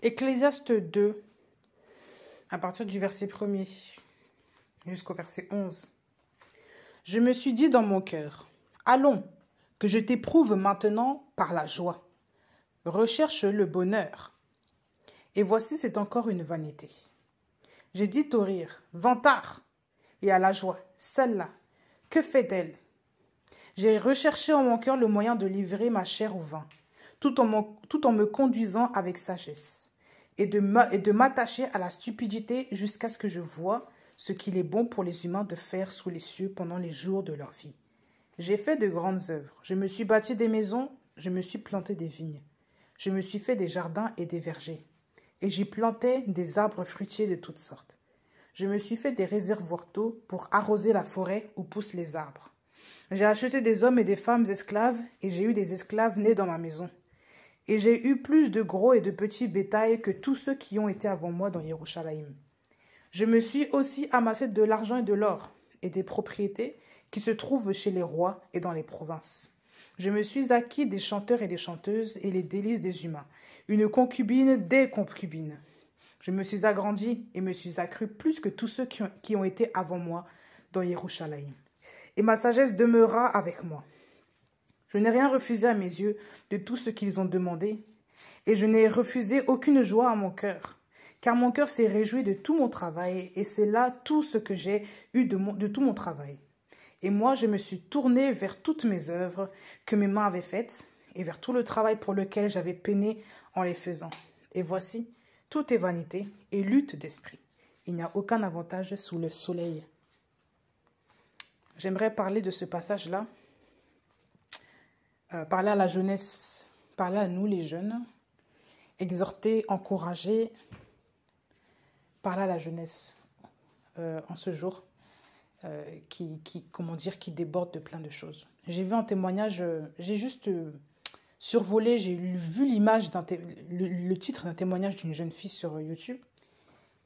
Ecclésiaste 2, à partir du verset 1er jusqu'au verset 11. Je me suis dit dans mon cœur, allons, que je t'éprouve maintenant par la joie. Recherche le bonheur. Et voici, c'est encore une vanité. J'ai dit au rire, vantard, et à la joie, celle-là, que fait-elle? J'ai recherché en mon cœur le moyen de livrer ma chair au vin, tout en me conduisant avec sagesse, et de m'attacher à la stupidité jusqu'à ce que je voie ce qu'il est bon pour les humains de faire sous les cieux pendant les jours de leur vie. J'ai fait de grandes œuvres, je me suis bâti des maisons, je me suis planté des vignes, je me suis fait des jardins et des vergers, et j'y plantais des arbres fruitiers de toutes sortes. Je me suis fait des réservoirs d'eau pour arroser la forêt où poussent les arbres. J'ai acheté des hommes et des femmes esclaves, et j'ai eu des esclaves nés dans ma maison. Et j'ai eu plus de gros et de petits bétails que tous ceux qui ont été avant moi dans Yerushalayim. Je me suis aussi amassé de l'argent et de l'or, et des propriétés qui se trouvent chez les rois et dans les provinces. Je me suis acquis des chanteurs et des chanteuses et les délices des humains, une concubine des concubines. Je me suis agrandi et me suis accru plus que tous ceux qui ont été avant moi dans Yerushalayim. Et ma sagesse demeura avec moi. Je n'ai rien refusé à mes yeux de tout ce qu'ils ont demandé, et je n'ai refusé aucune joie à mon cœur, car mon cœur s'est réjoui de tout mon travail, et c'est là tout ce que j'ai eu de tout mon travail. Et moi, je me suis tourné vers toutes mes œuvres que mes mains avaient faites, et vers tout le travail pour lequel j'avais peiné en les faisant. Et voici, tout est vanité et lutte d'esprit. Il n'y a aucun avantage sous le soleil. J'aimerais parler de ce passage-là, parler à la jeunesse, parler à nous les jeunes, exhorter, encourager, parler à la jeunesse en ce jour qui déborde de plein de choses. J'ai vu un témoignage, j'ai juste survolé, j'ai vu l'image, le titre d'un témoignage d'une jeune fille sur YouTube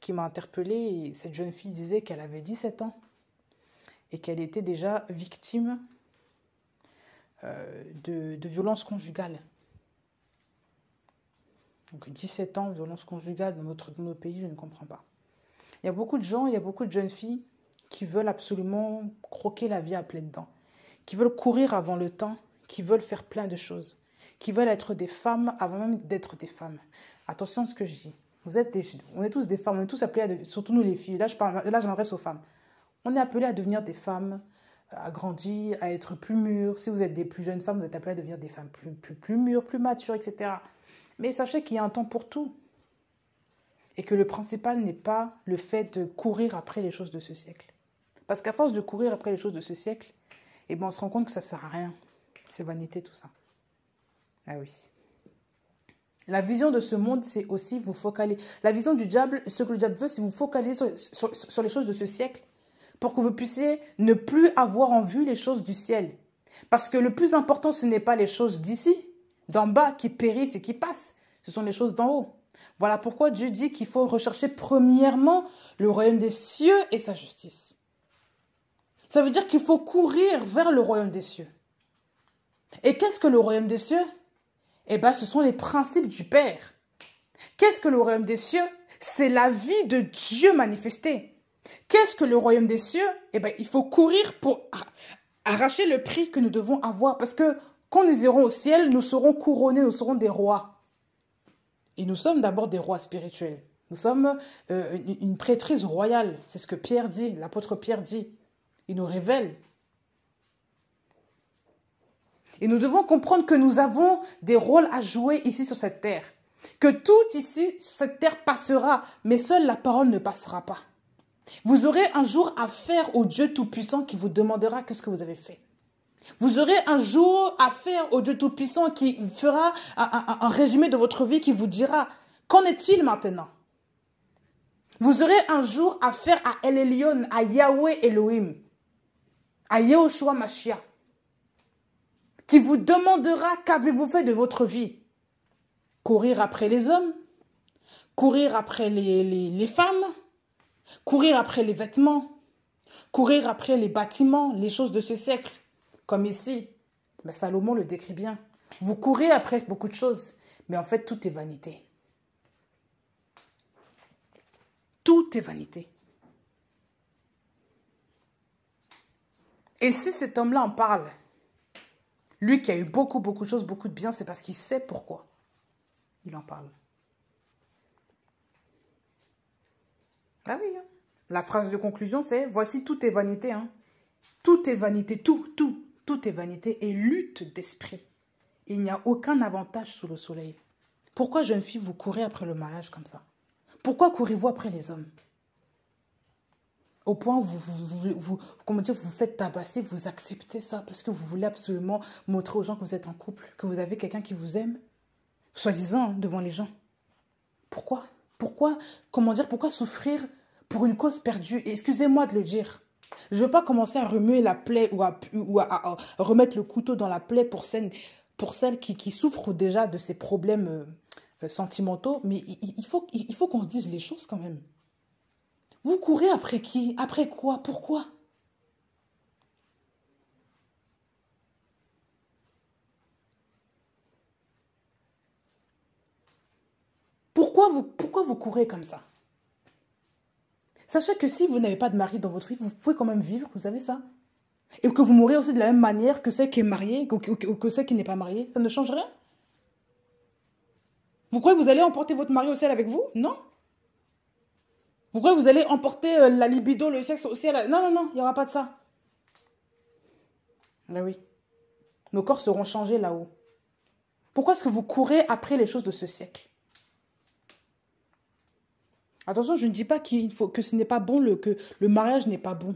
qui m'a interpellée. Et cette jeune fille disait qu'elle avait 17 ans et qu'elle était déjà victime de violences conjugales. Donc 17 ans, violence conjugale dans notre pays, je ne comprends pas. Il y a beaucoup de gens, il y a beaucoup de jeunes filles qui veulent absolument croquer la vie à pleines dents, qui veulent courir avant le temps, qui veulent faire plein de choses, qui veulent être des femmes avant même d'être des femmes. Attention à ce que je dis. On est tous des femmes, on est tous appelés, surtout nous les filles, là je m'adresse aux femmes. On est appelés à devenir des femmes, à grandir, à être plus mûres. Si vous êtes des plus jeunes femmes, vous êtes appelés à devenir des femmes plus mûres, plus matures, etc. Mais sachez qu'il y a un temps pour tout. Et que le principal n'est pas le fait de courir après les choses de ce siècle. Parce qu'à force de courir après les choses de ce siècle, on se rend compte que ça ne sert à rien. C'est vanité tout ça. Ah oui. La vision de ce monde, c'est aussi vous focaliser. La vision du diable, ce que le diable veut, c'est vous focaliser sur les choses de ce siècle pour que vous puissiez ne plus avoir en vue les choses du ciel. Parce que le plus important, ce n'est pas les choses d'ici, d'en bas, qui périssent et qui passent. Ce sont les choses d'en haut. Voilà pourquoi Dieu dit qu'il faut rechercher premièrement le royaume des cieux et sa justice. Ça veut dire qu'il faut courir vers le royaume des cieux. Et qu'est-ce que le royaume des cieux? Ce sont les principes du Père. Qu'est-ce que le royaume des cieux? C'est la vie de Dieu manifestée. Qu'est-ce que le royaume des cieux? Il faut courir pour arracher le prix que nous devons avoir. Parce que quand nous irons au ciel, nous serons couronnés, nous serons des rois. Et nous sommes d'abord des rois spirituels. Nous sommes une prêtrise royale. C'est ce que Pierre dit, l'apôtre Pierre dit. Il nous révèle. Et nous devons comprendre que nous avons des rôles à jouer ici sur cette terre. Que tout ici, cette terre passera, mais seule la parole ne passera pas. Vous aurez un jour affaire au Dieu Tout-Puissant qui vous demandera qu'est-ce que vous avez fait. Vous aurez un jour affaire au Dieu Tout-Puissant qui fera un résumé de votre vie qui vous dira qu'en est-il maintenant? Vous aurez un jour affaire à El Elyon, à Yahweh Elohim, à Yehoshua Mashiach, qui vous demandera qu'avez-vous fait de votre vie? Courir après les hommes? Courir après les femmes? Courir après les vêtements? Courir après les bâtiments, les choses de ce siècle? Comme ici, Salomon le décrit bien. Vous courez après beaucoup de choses, mais en fait, tout est vanité. Tout est vanité. Et si cet homme-là en parle, lui qui a eu beaucoup de choses, beaucoup de bien, c'est parce qu'il sait pourquoi il en parle. Ah oui, hein. La phrase de conclusion, c'est « Voici, tout est vanité. Hein. Tout est vanité, tout est vanité et lutte d'esprit. Il n'y a aucun avantage sous le soleil. » Pourquoi, jeune fille, vous courez après le mariage comme ça? Pourquoi courez-vous après les hommes? Au point où comment dire, vous faites tabasser, vous acceptez ça parce que vous voulez absolument montrer aux gens que vous êtes en couple, que vous avez quelqu'un qui vous aime, soi-disant, hein, devant les gens. Pourquoi? Comment dire, pourquoi souffrir pour une cause perdue? Excusez-moi de le dire. Je ne veux pas commencer à remuer la plaie ou à remettre le couteau dans la plaie pour celles qui souffrent déjà de ces problèmes sentimentaux, mais il faut qu'on se dise les choses quand même. Vous courez après qui? Après quoi? Pourquoi? Pourquoi vous courez comme ça? Sachez que si vous n'avez pas de mari dans votre vie, vous pouvez quand même vivre, vous savez ça? Et que vous mourrez aussi de la même manière que celle qui est mariée ou que celle qui n'est pas mariée. Ça ne change rien. Vous croyez que vous allez emporter votre mari au ciel avec vous? Non. Vous croyez que vous allez emporter la libido, le sexe au ciel? Non, il n'y aura pas de ça. Ah oui. Nos corps seront changés là-haut. Pourquoi est-ce que vous courez après les choses de ce siècle? Attention, je ne dis pas que ce n'est pas bon, que le mariage n'est pas bon.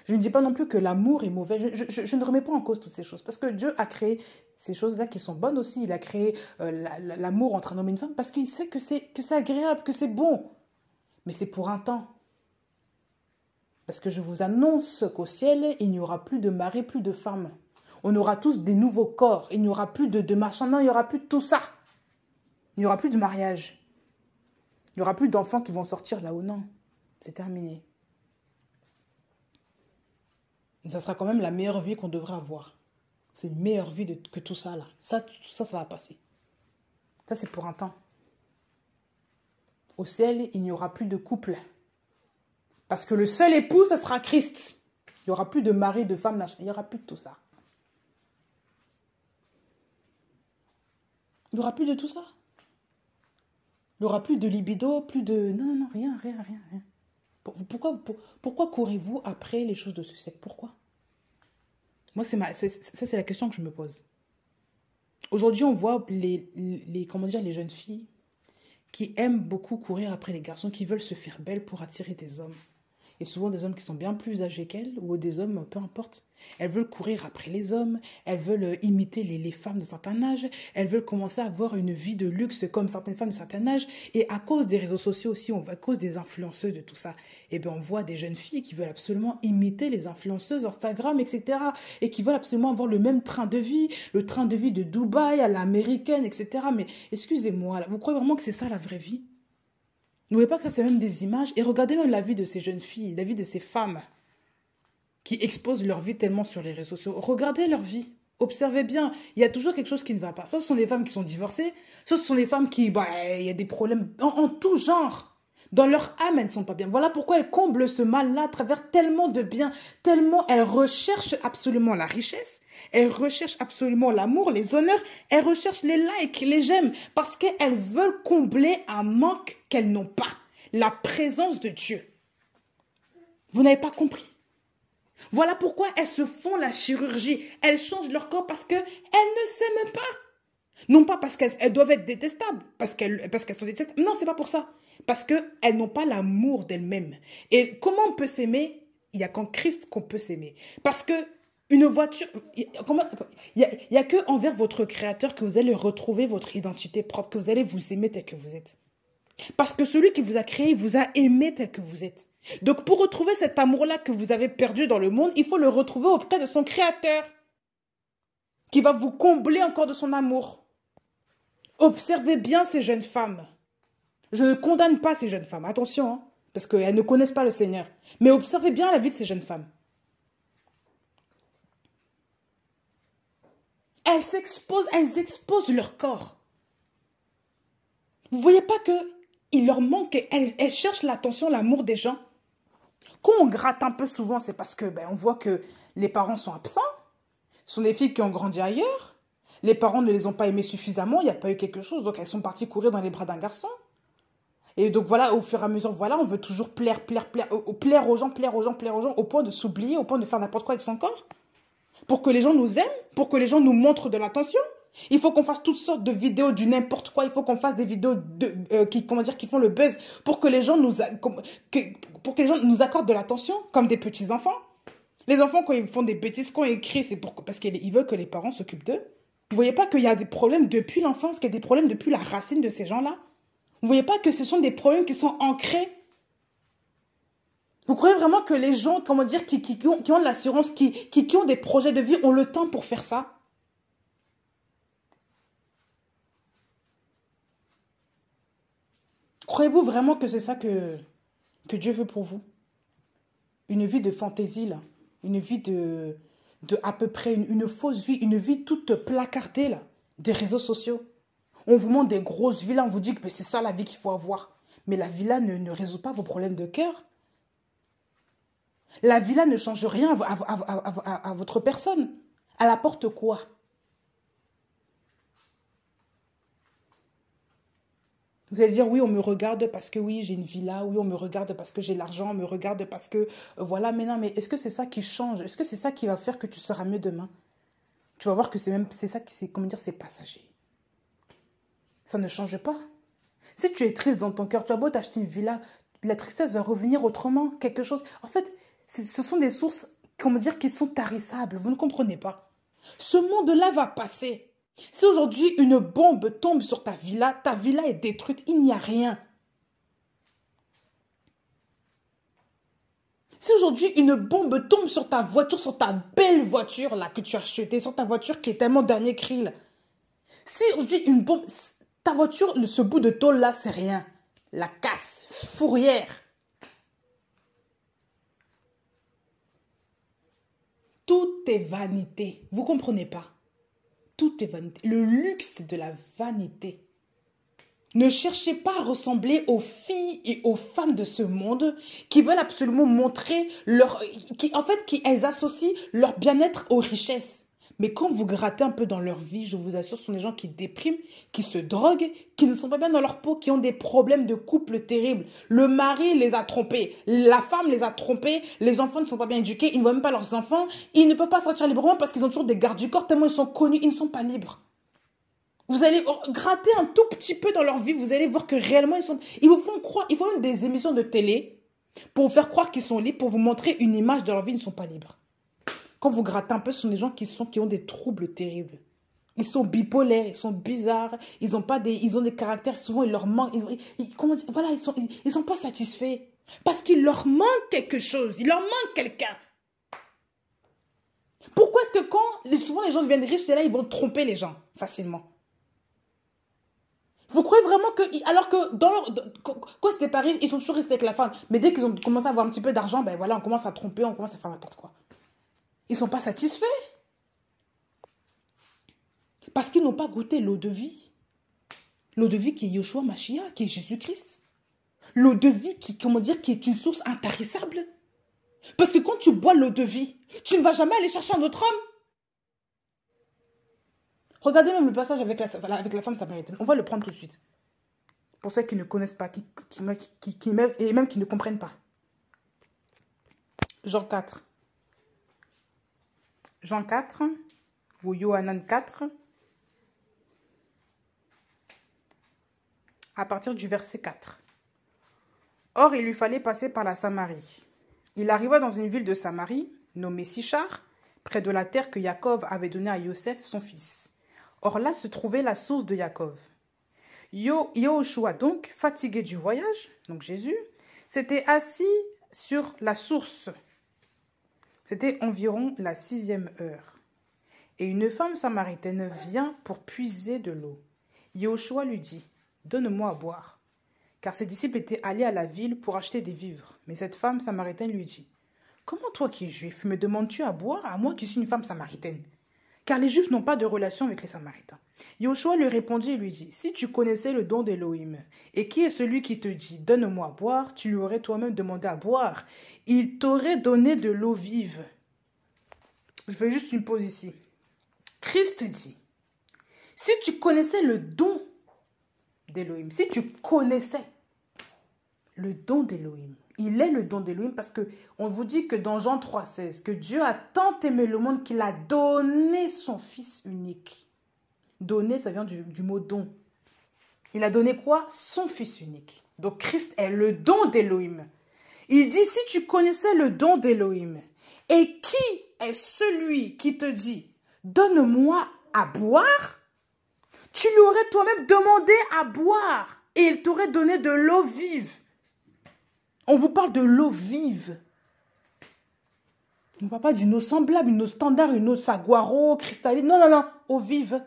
Je ne dis pas non plus que l'amour est mauvais. Je ne remets pas en cause toutes ces choses. Parce que Dieu a créé ces choses-là qui sont bonnes aussi. Il a créé l'amour entre un homme et une femme parce qu'il sait que c'est agréable, que c'est bon. Mais c'est pour un temps. Parce que je vous annonce qu'au ciel, il n'y aura plus de mari, plus de femmes. On aura tous des nouveaux corps. Il n'y aura plus de machin. Non, il n'y aura plus de tout ça. Il n'y aura plus de mariage. Il n'y aura plus d'enfants qui vont sortir là-haut. Non, c'est terminé. Et ça sera quand même la meilleure vie qu'on devrait avoir. C'est une meilleure vie que tout ça là. Ça va passer. Ça, c'est pour un temps. Au ciel, il n'y aura plus de couple. Parce que le seul époux, ce sera Christ. Il n'y aura plus de mari, de femme, il n'y aura plus de tout ça. Il n'y aura plus de tout ça. Il n'y aura plus de libido, plus de... Non, rien. Pourquoi courez-vous après les choses de ce siècle? Pourquoi? Moi, c'est la question que je me pose. Aujourd'hui, on voit comment dire, les jeunes filles qui aiment beaucoup courir après les garçons, qui veulent se faire belles pour attirer des hommes. Et souvent des hommes qui sont bien plus âgés qu'elles, ou des hommes, peu importe. Elles veulent courir après les hommes, elles veulent imiter les femmes de certain âge, elles veulent commencer à avoir une vie de luxe comme certaines femmes de certain âge. Et à cause des réseaux sociaux aussi, à cause des influenceuses, de tout ça, eh bien on voit des jeunes filles qui veulent absolument imiter les influenceuses Instagram, etc. Et qui veulent absolument avoir le même train de vie, le train de vie de Dubaï à l'américaine, etc. Mais excusez-moi, vous croyez vraiment que c'est ça la vraie vie? N'oubliez pas que ça, c'est même des images. Et regardez même la vie de ces jeunes filles, la vie de ces femmes qui exposent leur vie tellement sur les réseaux sociaux. Regardez leur vie. Observez bien. Il y a toujours quelque chose qui ne va pas. Soit ce sont des femmes qui sont divorcées, soit ce sont des femmes qui... il y a des problèmes en tout genre. Dans leur âme, elles ne sont pas bien. Voilà pourquoi elles comblent ce mal-là à travers tellement de bien, tellement elles recherchent absolument la richesse. Elles recherchent absolument l'amour, les honneurs. Elles recherchent les likes, les j'aime. Parce qu'elles veulent combler un manque qu'elles n'ont pas. La présence de Dieu. Vous n'avez pas compris. Voilà pourquoi elles se font la chirurgie. Elles changent leur corps parce qu'elles ne s'aiment pas. Non pas parce qu'elles doivent être détestables. Parce qu'elles sont détestables. Non, c'est pas pour ça. Parce qu'elles n'ont pas l'amour d'elles-mêmes. Et comment on peut s'aimer? Il n'y a qu'en Christ qu'on peut s'aimer. Parce que une voiture, il n'y a que envers votre Créateur que vous allez retrouver votre identité propre, que vous allez vous aimer tel que vous êtes. Parce que celui qui vous a créé, vous a aimé tel que vous êtes. Donc pour retrouver cet amour-là que vous avez perdu dans le monde, il faut le retrouver auprès de son Créateur, qui va vous combler encore de son amour. Observez bien ces jeunes femmes. Je ne condamne pas ces jeunes femmes, attention, hein, parce qu'elles ne connaissent pas le Seigneur. Mais observez bien la vie de ces jeunes femmes. Elles exposent leur corps. Vous ne voyez pas que il leur manque, elles cherchent l'attention, l'amour des gens. Quand on gratte un peu souvent, c'est parce que on voit que les parents sont absents. Ce sont des filles qui ont grandi ailleurs. Les parents ne les ont pas aimées suffisamment, il n'y a pas eu quelque chose, donc elles sont parties courir dans les bras d'un garçon. Et donc voilà, au fur et à mesure, voilà, on veut toujours plaire aux gens, au point de s'oublier, au point de faire n'importe quoi avec son corps. Pour que les gens nous aiment, pour que les gens nous montrent de l'attention. Il faut qu'on fasse toutes sortes de vidéos du n'importe quoi. Il faut qu'on fasse des vidéos qui font le buzz pour que les gens pour que les gens nous accordent de l'attention, comme des petits enfants. Les enfants, quand ils font des bêtises, quand ils crient, c'est parce qu'ils veulent que les parents s'occupent d'eux. Vous voyez pas qu'il y a des problèmes depuis l'enfance, qu'il y a des problèmes depuis la racine de ces gens-là? Vous voyez pas que ce sont des problèmes qui sont ancrés? Vous croyez vraiment que les gens, comment dire, qui ont de l'assurance, qui ont des projets de vie, ont le temps pour faire ça? Croyez-vous vraiment que c'est ça que Dieu veut pour vous? Une vie de fantaisie, là. Une vie de à peu près, une fausse vie, une vie toute placardée, là, des réseaux sociaux. On vous montre des grosses villas, on vous dit que c'est ça la vie qu'il faut avoir. Mais la villa ne résout pas vos problèmes de cœur. La villa ne change rien à votre personne. Elle apporte quoi? Vous allez dire, oui, on me regarde parce que oui, j'ai une villa, oui, on me regarde parce que j'ai l'argent, on me regarde parce que... voilà, mais non, mais est-ce que c'est ça qui change? Est-ce que c'est ça qui va faire que tu seras mieux demain? Tu vas voir que c'est ça qui, comment dire, c'est passager. Ça ne change pas. Si tu es triste dans ton cœur, tu as beau t'acheter une villa, la tristesse va revenir autrement, quelque chose. En fait, ce sont des sources, comment dire, qui sont tarissables. Vous ne comprenez pas. Ce monde-là va passer. Si aujourd'hui une bombe tombe sur ta villa est détruite, il n'y a rien. Si aujourd'hui une bombe tombe sur ta voiture, sur ta belle voiture là que tu as achetée, sur ta voiture qui est tellement dernier cri là. Si aujourd'hui une bombe, ta voiture, ce bout de tôle là, c'est rien. La casse, fourrière. Tout est vanité. Vous comprenez pas? Tout est vanité. Le luxe de la vanité. Ne cherchez pas à ressembler aux filles et aux femmes de ce monde qui veulent absolument montrer elles associent leur bien-être aux richesses. Mais quand vous grattez un peu dans leur vie, je vous assure, ce sont des gens qui dépriment, qui se droguent, qui ne sont pas bien dans leur peau, qui ont des problèmes de couple terribles. Le mari les a trompés, la femme les a trompés, les enfants ne sont pas bien éduqués, ils ne voient même pas leurs enfants, ils ne peuvent pas sortir librement parce qu'ils ont toujours des gardes du corps, tellement ils sont connus, ils ne sont pas libres. Vous allez gratter un tout petit peu dans leur vie, vous allez voir que réellement ils vous font croire, ils font même des émissions de télé pour vous faire croire qu'ils sont libres, pour vous montrer une image de leur vie, ils ne sont pas libres. Quand vous grattez un peu, ce sont des gens qui ont des troubles terribles. Ils sont bipolaires, ils sont bizarres, ils ont des caractères, souvent il leur manque, voilà, ils sont pas satisfaits. Parce qu'il leur manque quelque chose, il leur manque quelqu'un. Pourquoi est-ce que souvent les gens deviennent riches, c'est là ils vont tromper les gens facilement? Vous croyez vraiment que, alors que quand c'était pas riche, ils sont toujours restés avec la femme. Mais dès qu'ils ont commencé à avoir un petit peu d'argent, ben voilà, on commence à tromper, on commence à faire n'importe quoi. Ils ne sont pas satisfaits. Parce qu'ils n'ont pas goûté l'eau de vie. L'eau de vie qui est Yoshua Mashiach, qui est Jésus-Christ. L'eau de vie qui est une source intarissable. Parce que quand tu bois l'eau de vie, tu ne vas jamais aller chercher un autre homme. Regardez même le passage avec la femme samaritaine. On va le prendre tout de suite. Pour ceux qui ne connaissent pas, et même qui ne comprennent pas. Jean 4. Jean 4, ou Yohanan 4, à partir du verset 4. Or, il lui fallait passer par la Samarie. Il arriva dans une ville de Samarie, nommée Sichar, près de la terre que Jacob avait donnée à Joseph, son fils. Or là se trouvait la source de Jacob. Yahushua, donc, fatigué du voyage, donc Jésus, s'était assis sur la source. C'était environ la 6e heure. Et une femme samaritaine vient pour puiser de l'eau. Yahushua lui dit, « Donne-moi à boire. » Car ses disciples étaient allés à la ville pour acheter des vivres. Mais cette femme samaritaine lui dit, « Comment toi qui es juif, me demandes-tu à boire à moi qui suis une femme samaritaine? Car les juifs n'ont pas de relation avec les samaritains. Yoshua lui répondit et lui dit, si tu connaissais le don d'Élohim, et qui est celui qui te dit, donne-moi à boire, tu lui aurais toi-même demandé à boire. Il t'aurait donné de l'eau vive. Je fais juste une pause ici. Christ dit, si tu connaissais le don d'Élohim, si tu connaissais le don d'Élohim, il est le don d'Élohim parce que on vous dit que dans Jean 3,16, que Dieu a tant aimé le monde qu'il a donné son Fils unique. Donner, ça vient du mot don. Il a donné quoi? Son Fils unique. Donc Christ est le don d'Élohim. Il dit, si tu connaissais le don d'Élohim, et qui est celui qui te dit, donne-moi à boire, tu lui aurais toi-même demandé à boire, et il t'aurait donné de l'eau vive. On vous parle de l'eau vive. On ne parle pas d'une eau semblable, une eau standard, une eau saguaro, cristalline. Non, non, non, eau vive.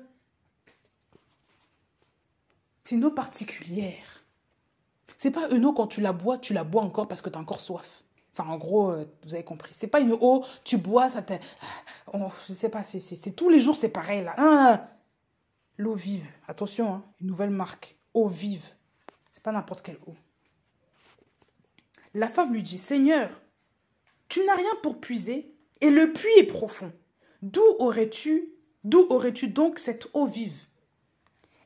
C'est une eau particulière. C'est pas une eau quand tu la bois encore parce que tu as encore soif. Enfin, en gros, vous avez compris. C'est pas une eau, tu bois, ça te... je sais pas, c'est tous les jours, c'est pareil là. L'eau vive. Attention, hein, une nouvelle marque. Eau vive. C'est pas n'importe quelle eau. La femme lui dit, Seigneur, tu n'as rien pour puiser et le puits est profond. D'où aurais-tu donc cette eau vive?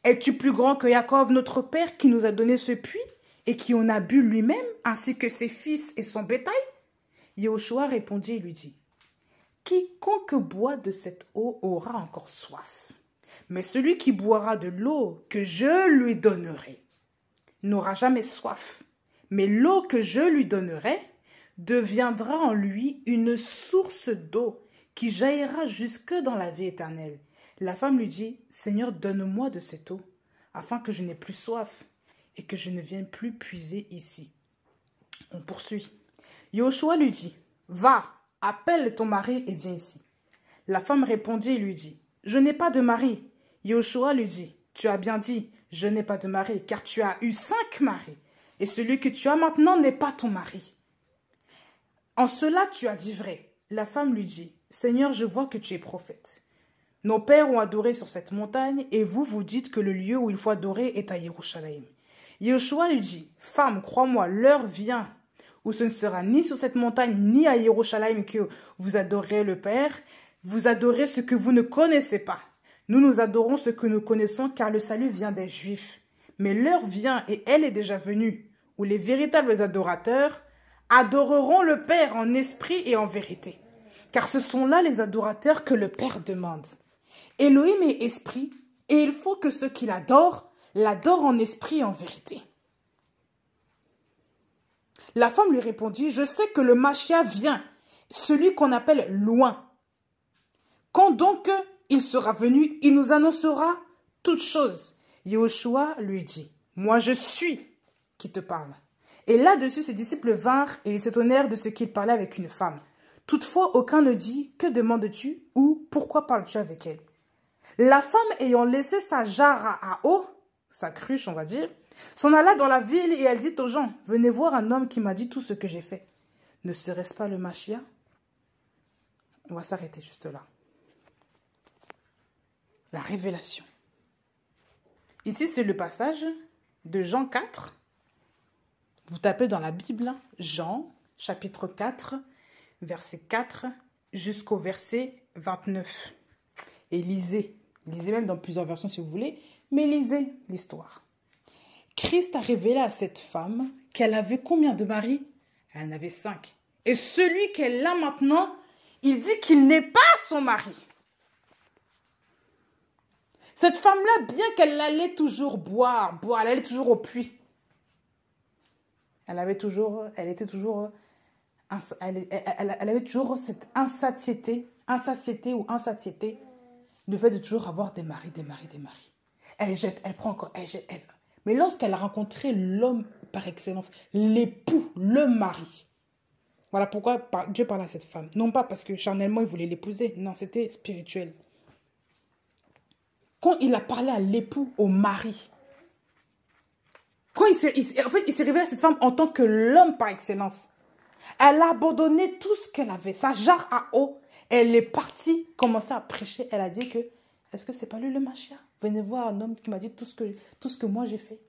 Es-tu plus grand que Jacob, notre père, qui nous a donné ce puits et qui en a bu lui-même, ainsi que ses fils et son bétail? Yoshua répondit et lui dit, quiconque boit de cette eau aura encore soif. Mais celui qui boira de l'eau que je lui donnerai n'aura jamais soif. Mais l'eau que je lui donnerai deviendra en lui une source d'eau qui jaillira jusque dans la vie éternelle. La femme lui dit, Seigneur, donne-moi de cette eau, afin que je n'ai plus soif et que je ne vienne plus puiser ici. On poursuit. Yoshua lui dit, va, appelle ton mari et viens ici. La femme répondit et lui dit, je n'ai pas de mari. Yoshua lui dit, tu as bien dit, je n'ai pas de mari, car tu as eu 5 maris. Et celui que tu as maintenant n'est pas ton mari. En cela, tu as dit vrai. La femme lui dit, Seigneur, je vois que tu es prophète. Nos pères ont adoré sur cette montagne, et vous, vous dites que le lieu où il faut adorer est à Yerushalayim. Yoshua lui dit, femme, crois-moi, l'heure vient où ce ne sera ni sur cette montagne, ni à Yerushalayim que vous adorez le Père. Vous adorez ce que vous ne connaissez pas. Nous adorons ce que nous connaissons, car le salut vient des Juifs. Mais l'heure vient, et elle est déjà venue, où les véritables adorateurs adoreront le Père en esprit et en vérité. Car ce sont là les adorateurs que le Père demande. Elohim est esprit, et il faut que ceux qui l'adorent en esprit et en vérité. La femme lui répondit, je sais que le Machia vient, celui qu'on appelle loin. Quand donc il sera venu, il nous annoncera toutes choses. Yoshua lui dit, moi je suis qui te parle. Et là-dessus, ses disciples vinrent et ils s'étonnèrent de ce qu'il parlait avec une femme. Toutefois, aucun ne dit, que demandes-tu ou pourquoi parles-tu avec elle? La femme ayant laissé sa jarre à eau, sa cruche on va dire, s'en alla dans la ville et elle dit aux gens, venez voir un homme qui m'a dit tout ce que j'ai fait. Ne serait-ce pas le Machia? On va s'arrêter juste là. La révélation. Ici, c'est le passage de Jean 4. Vous tapez dans la Bible, Jean, chapitre 4, verset 4 jusqu'au verset 29. Et lisez. Lisez même dans plusieurs versions si vous voulez, mais lisez l'histoire. Christ a révélé à cette femme qu'elle avait combien de maris? Elle en avait 5. Et celui qu'elle a maintenant, il dit qu'il n'est pas son mari. Cette femme-là, bien qu'elle allait toujours boire, elle allait toujours au puits. Elle avait toujours cette insatiété le fait de toujours avoir des maris. Elle jette, elle prend encore, elle jette, elle... Mais lorsqu'elle a rencontré l'homme par excellence, l'époux, le mari, voilà pourquoi Dieu parle à cette femme. Non pas parce que charnellement il voulait l'épouser, non, c'était spirituel. Quand il a parlé à l'époux, au mari, quand il s'est révélé à cette femme en tant que l'homme par excellence, elle a abandonné tout ce qu'elle avait, sa jarre à eau. Elle est partie commencer à prêcher. Elle a dit qu'elle Est-ce que c'est pas lui le Machia? Venez voir un homme qui m'a dit tout ce que moi j'ai fait.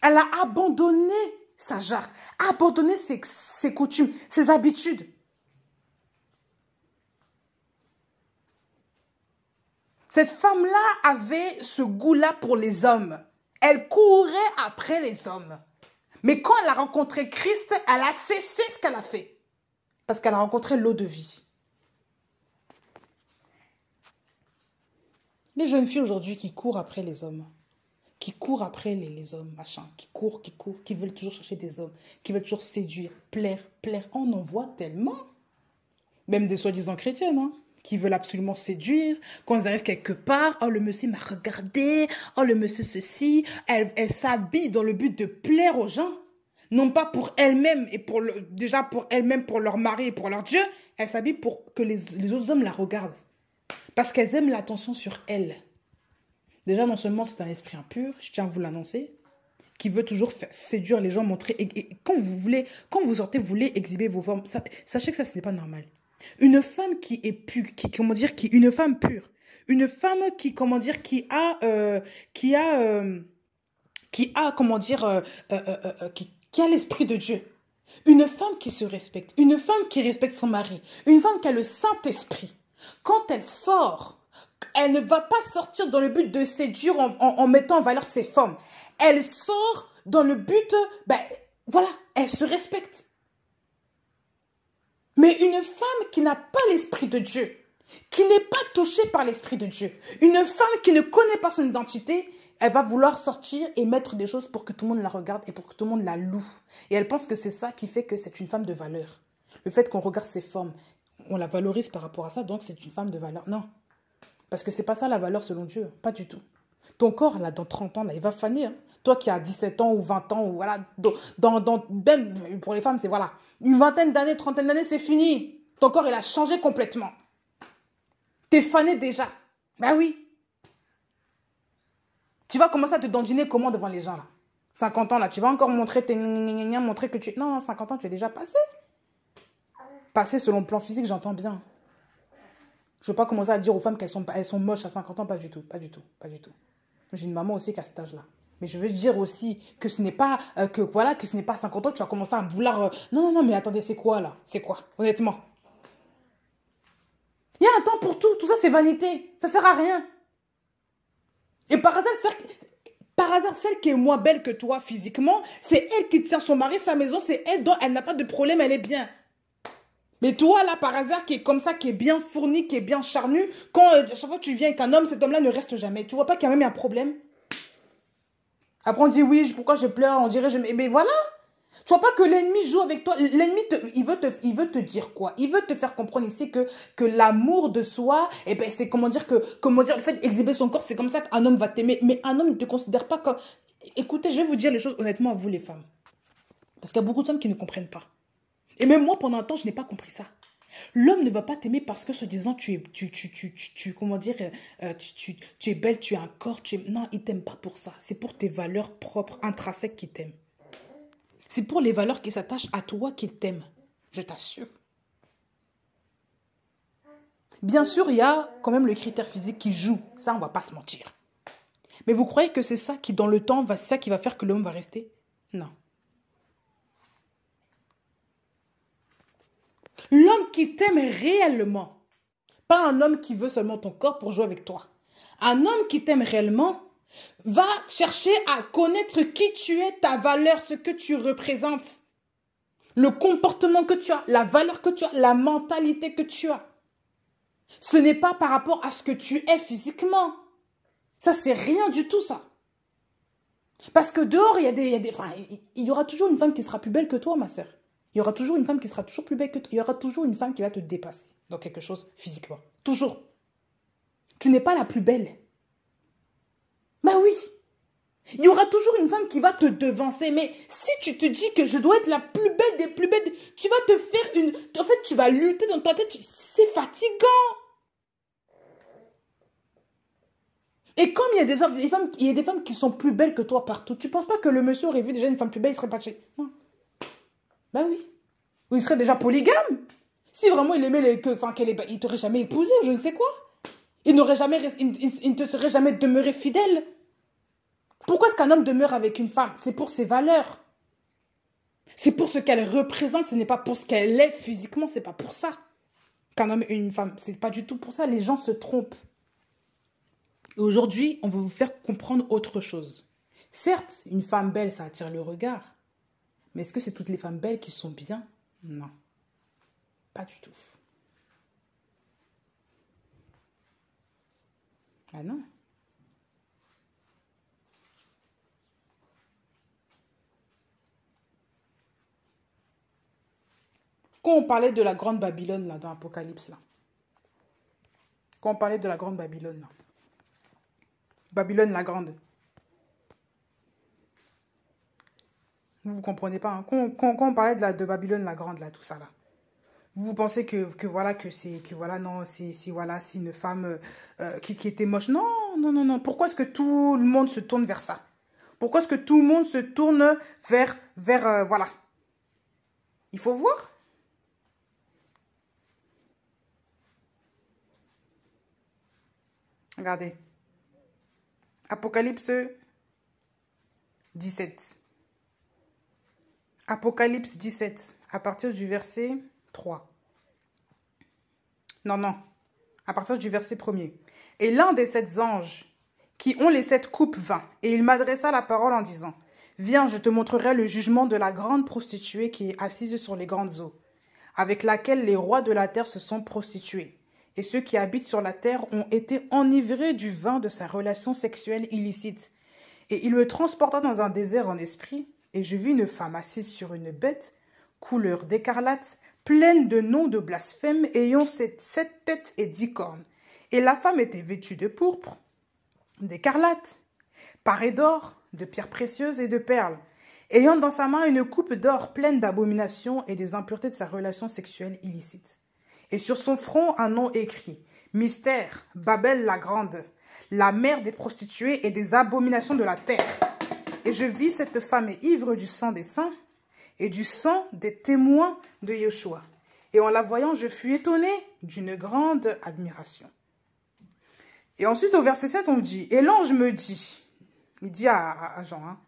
Elle a abandonné sa jarre, abandonné ses coutumes, ses habitudes. Cette femme-là avait ce goût-là pour les hommes. Elle courait après les hommes. Mais quand elle a rencontré Christ, elle a cessé ce qu'elle a fait. Parce qu'elle a rencontré l'eau de vie. Les jeunes filles aujourd'hui qui courent après les hommes. Qui courent après les hommes, machin. Qui courent, qui veulent toujours chercher des hommes. Qui veulent toujours séduire, plaire. On en voit tellement. Même des soi-disant chrétiennes, hein, qui veulent absolument séduire. Quand ils arrivent quelque part, oh, le monsieur m'a regardé, oh, le monsieur ceci. Elle s'habille dans le but de plaire aux gens. Non pas pour elle-même et déjà pour elle-même, pour leur mari et pour leur Dieu. Elle s'habille pour que les autres hommes la regardent. Parce qu'elles aiment l'attention sur elle. Déjà, non seulement c'est un esprit impur, je tiens à vous l'annoncer, qui veut toujours séduire les gens, montrer. Et quand vous sortez, vous voulez exhiber vos formes. Sachez que ça, ce n'est pas normal. Une femme qui est pure, une femme pure, une femme qui, comment dire, qui a, qui a l'esprit de Dieu. Une femme qui se respecte, une femme qui respecte son mari, une femme qui a le Saint-Esprit. Quand elle sort, elle ne va pas sortir dans le but de séduire en mettant en valeur ses formes. Elle sort dans le but, voilà, elle se respecte. Mais une femme qui n'a pas l'esprit de Dieu, qui n'est pas touchée par l'esprit de Dieu, une femme qui ne connaît pas son identité, elle va vouloir sortir et mettre des choses pour que tout le monde la regarde et pour que tout le monde la loue. Et elle pense que c'est ça qui fait que c'est une femme de valeur. Le fait qu'on regarde ses formes, on la valorise par rapport à ça, donc c'est une femme de valeur. Non. Parce que c'est pas ça la valeur selon Dieu. Pas du tout. Ton corps, là, dans 30 ans, là, il va faner. Hein. Toi qui as 17 ans ou 20 ans, ou voilà, même pour les femmes, c'est voilà. Une vingtaine d'années, trentaine d'années, c'est fini. Ton corps, il a changé complètement. T'es fané déjà. Ben oui. Tu vas commencer à te dandiner comment devant les gens, là. 50 ans, là, tu vas encore montrer montrer que tu... Non, 50 ans, tu es déjà passé. Passé selon le plan physique, j'entends bien. Je ne veux pas commencer à dire aux femmes qu'elles sont moches à 50 ans, pas du tout, pas du tout, pas du tout. J'ai une maman aussi qui a cet âge-là. Mais je veux dire aussi que ce n'est pas, que ce n'est pas à 50 ans que tu vas commencer à vouloir... Non, mais attendez, c'est quoi là? C'est quoi, honnêtement? Il y a un temps pour tout, tout ça c'est vanité, ça sert à rien. Et par hasard, celle qui est moins belle que toi physiquement, c'est elle qui tient son mari, sa maison, c'est elle dont elle n'a pas de problème, elle est bien. Mais toi, là, par hasard, qui est comme ça, qui est bien fourni, qui est bien charnu, quand à chaque fois que tu viens avec un homme, cet homme-là ne reste jamais. Tu vois pas qu'il y a même un problème? Après, on dit, oui, pourquoi je pleure? On dirait, mais voilà. Tu vois pas que l'ennemi joue avec toi? L'ennemi, il veut te dire quoi? Il veut te faire comprendre ici que l'amour de soi, eh ben, c'est le fait d'exhiber son corps, c'est comme ça qu'un homme va t'aimer. Mais un homme ne te considère pas comme... Écoutez, je vais vous dire les choses honnêtement à vous, les femmes. Parce qu'il y a beaucoup de femmes qui ne comprennent pas. Et même moi, pendant un temps, je n'ai pas compris ça. L'homme ne va pas t'aimer parce que, soi-disant, tu es belle, tu as un corps, Non, il t'aime pas pour ça. C'est pour tes valeurs propres, intrinsèques qu'il t'aime. C'est pour les valeurs qui s'attachent à toi qu'il t'aime. Je t'assure. Bien sûr, il y a quand même le critère physique qui joue. Ça, on va pas se mentir. Mais vous croyez que c'est ça qui, dans le temps, c'est ça qui va faire que l'homme va rester? Non. L'homme qui t'aime réellement, pas un homme qui veut seulement ton corps pour jouer avec toi. Un homme qui t'aime réellement va chercher à connaître qui tu es, ta valeur, ce que tu représentes, le comportement que tu as, la valeur que tu as, la mentalité que tu as. Ce n'est pas par rapport à ce que tu es physiquement. Ça, c'est rien du tout, ça. Parce que dehors, il y aura toujours une femme qui sera plus belle que toi, ma sœur. Il y aura toujours une femme qui sera toujours plus belle que toi. Il y aura toujours une femme qui va te dépasser dans quelque chose physiquement. Toujours. Tu n'es pas la plus belle. Ben oui. Il y aura toujours une femme qui va te devancer. Mais si tu te dis que je dois être la plus belle des plus belles, tu vas te faire une... En fait, tu vas lutter dans ta tête. C'est fatigant. Et comme il y a il y a des femmes qui sont plus belles que toi partout, tu penses pas que le monsieur aurait vu déjà une femme plus belle, il serait pas chez... Non. Ben oui. Ou il serait déjà polygame. Si vraiment il aimait il t'aurait jamais épousé, je ne sais quoi. Il ne te serait jamais demeuré fidèle. Pourquoi est-ce qu'un homme demeure avec une femme? C'est pour ses valeurs. C'est pour ce qu'elle représente, ce n'est pas pour ce qu'elle est physiquement, c'est pas pour ça. Qu'un homme et une femme, c'est pas du tout pour ça. Les gens se trompent. Et aujourd'hui, on veut vous faire comprendre autre chose. Certes, une femme belle, ça attire le regard. Mais est-ce que c'est toutes les femmes belles qui sont bien? Non. Pas du tout. Ah non. Quand on parlait de la grande Babylone, là, dans l'Apocalypse, là. Quand on parlait de la grande Babylone, là. Babylone la grande. Vous comprenez pas, hein? Quand on parlait de Babylone la grande, là, tout ça, là. Vous pensez que voilà, non, voilà, c'est une femme qui était moche. Non, non, non, non. Pourquoi est-ce que tout le monde se tourne vers ça? Pourquoi est-ce que tout le monde se tourne vers voilà. Il faut voir. Regardez. Apocalypse 17. Apocalypse 17, à partir du verset 3. Non, non, à partir du verset 1er. Et l'un des 7 anges qui ont les 7 coupes vint, et il m'adressa la parole en disant, « Viens, je te montrerai le jugement de la grande prostituée qui est assise sur les grandes eaux, avec laquelle les rois de la terre se sont prostitués. Et ceux qui habitent sur la terre ont été enivrés du vin de sa relation sexuelle illicite. Et il me transporta dans un désert en esprit, et je vis une femme assise sur une bête, couleur d'écarlate, pleine de noms de blasphème, ayant 7 têtes et 10 cornes. Et la femme était vêtue de pourpre, d'écarlate, parée d'or, de pierres précieuses et de perles, ayant dans sa main une coupe d'or pleine d'abominations et des impuretés de sa relation sexuelle illicite. Et sur son front un nom écrit, Mystère, Babel la grande, la mère des prostituées et des abominations de la terre. Et je vis cette femme ivre du sang des saints et du sang des témoins de Yeshua. Et en la voyant, je fus étonné d'une grande admiration. Et ensuite, au verset 7, on dit, et l'ange me dit, il dit à Jean, hein,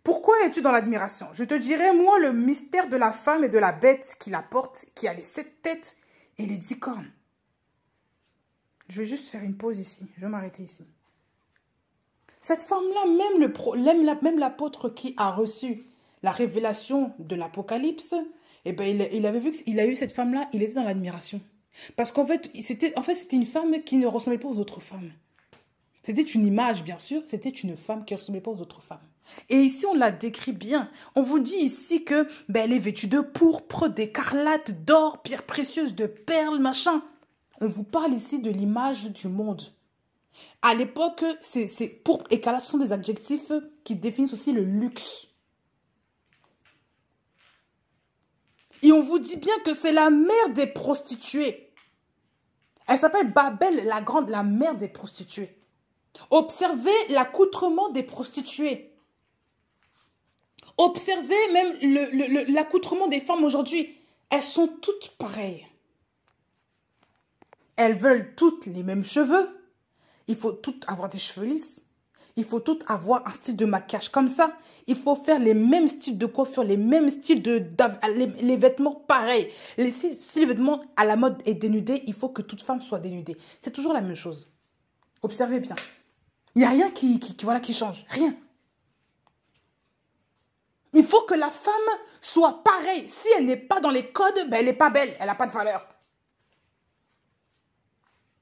pourquoi es-tu dans l'admiration? Je te dirai, moi, le mystère de la femme et de la bête qui la porte, qui a les 7 têtes et les 10 cornes. Je vais juste faire une pause ici. Je vais m'arrêter ici. Cette femme-là, même l'apôtre qui a reçu la révélation de l'Apocalypse, eh ben, il avait vu qu'il a eu cette femme-là, il était dans l'admiration. Parce qu'en fait, c'était une femme qui ne ressemblait pas aux autres femmes. C'était une image, bien sûr, c'était une femme qui ne ressemblait pas aux autres femmes. Et ici, on la décrit bien. On vous dit ici que elle est vêtue de pourpre, d'écarlate, d'or, pierres précieuses, de perles, machin. On vous parle ici de l'image du monde. À l'époque, pourpre et écarlate sont des adjectifs qui définissent aussi le luxe. Et on vous dit bien que c'est la mère des prostituées. Elle s'appelle Babel la grande, la mère des prostituées. Observez l'accoutrement des prostituées. Observez même l'accoutrement des femmes aujourd'hui. Elles sont toutes pareilles. Elles veulent toutes les mêmes cheveux. Il faut toutes avoir des cheveux lisses. Il faut toutes avoir un style de maquillage comme ça. Il faut faire les mêmes styles de coiffure, les mêmes styles les vêtements pareils. Si les vêtements à la mode est dénudé, il faut que toute femme soit dénudée. C'est toujours la même chose. Observez bien. Il n'y a rien qui change. Rien. Il faut que la femme soit pareille. Si elle n'est pas dans les codes, elle n'est pas belle. Elle n'a pas de valeur.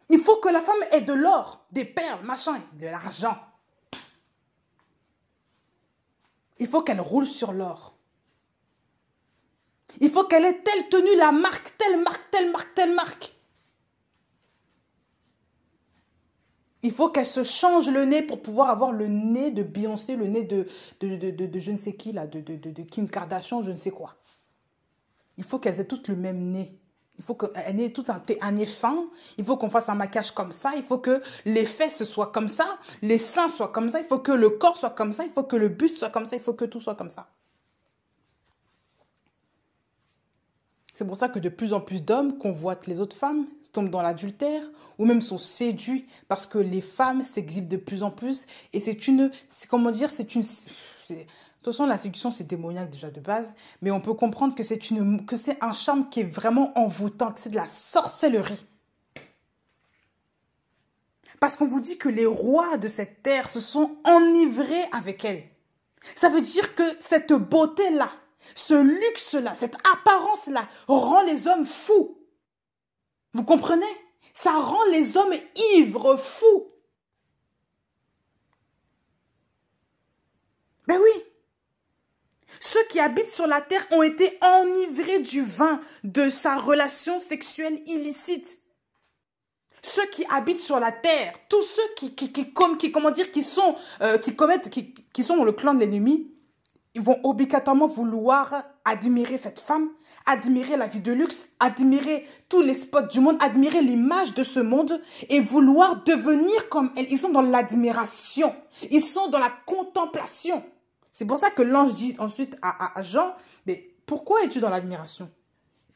Il faut que la femme ait de l'or, des perles, machin, de l'argent. Il faut qu'elle roule sur l'or. Il faut qu'elle ait telle tenue, la marque, telle marque, telle marque, telle marque. Il faut qu'elle se change le nez pour pouvoir avoir le nez de Beyoncé, le nez de je ne sais qui, là, de Kim Kardashian, je ne sais quoi. Il faut qu'elles aient toutes le même nez. Il faut qu'elle ait tout un nez fin. Il faut qu'on fasse un maquillage comme ça. Il faut que les fesses soient comme ça. Les seins soient comme ça. Il faut que le corps soit comme ça. Il faut que le buste soit comme ça. Il faut que tout soit comme ça. C'est pour ça que de plus en plus d'hommes convoitent les autres femmes, tombent dans l'adultère ou même sont séduits parce que les femmes s'exhibent de plus en plus. Et comment dire, de toute façon, la séduction, c'est démoniaque déjà de base, mais on peut comprendre que c'est un charme qui est vraiment envoûtant, que c'est de la sorcellerie. Parce qu'on vous dit que les rois de cette terre se sont enivrés avec elle. Ça veut dire que cette beauté-là, ce luxe-là, cette apparence-là rend les hommes fous. Vous comprenez? Ça rend les hommes ivres, fous. Ben oui. Ceux qui habitent sur la terre ont été enivrés du vin de sa relation sexuelle illicite. Ceux qui habitent sur la terre, tous ceux qui sont dans le clan de l'ennemi, ils vont obligatoirement vouloir admirer cette femme, admirer la vie de luxe, admirer tous les spots du monde, admirer l'image de ce monde et vouloir devenir comme elle. Ils sont dans l'admiration, ils sont dans la contemplation. C'est pour ça que l'ange dit ensuite à Jean, mais pourquoi es-tu dans l'admiration?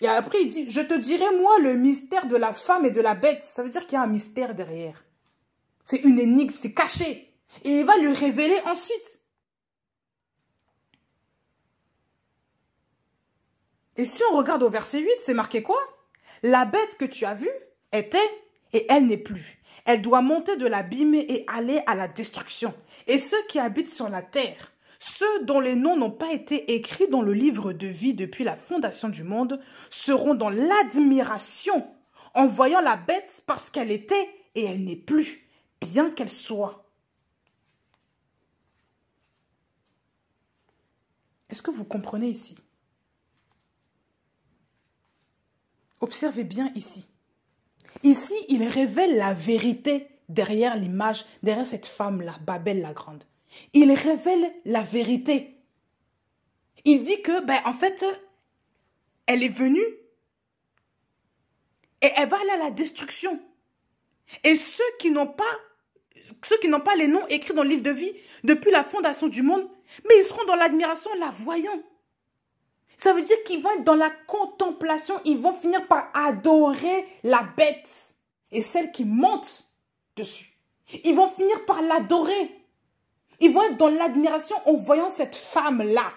Et après il dit, je te dirai moi le mystère de la femme et de la bête. Ça veut dire qu'il y a un mystère derrière. C'est une énigme, c'est caché. Et il va lui révéler ensuite. Et si on regarde au verset 8, c'est marqué quoi? La bête que tu as vue était et elle n'est plus. Elle doit monter de l'abîme et aller à la destruction. Et ceux qui habitent sur la terre, ceux dont les noms n'ont pas été écrits dans le livre de vie depuis la fondation du monde, seront dans l'admiration en voyant la bête parce qu'elle était et elle n'est plus, bien qu'elle soit. Est-ce que vous comprenez ici? Observez bien ici. Ici, il révèle la vérité derrière l'image, derrière cette femme-là, Babel la Grande. Il révèle la vérité. Il dit que, en fait, elle est venue et elle va aller à la destruction. Et ceux qui n'ont pas les noms écrits dans le livre de vie depuis la fondation du monde, mais ils seront dans l'admiration en la voyant. Ça veut dire qu'ils vont être dans la contemplation, ils vont finir par adorer la bête et celle qui monte dessus. Ils vont finir par l'adorer. Ils vont être dans l'admiration en voyant cette femme-là.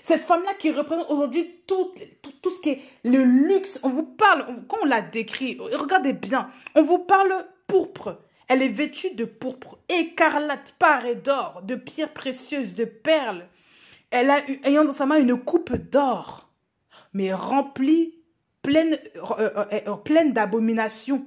Cette femme-là qui représente aujourd'hui tout ce qui est le luxe. On vous parle, quand on la décrit, regardez bien, on vous parle pourpre. Elle est vêtue de pourpre, écarlate, parée d'or, de pierres précieuses, de perles. Elle a, ayant dans sa main une coupe d'or, mais remplie, pleine d'abominations,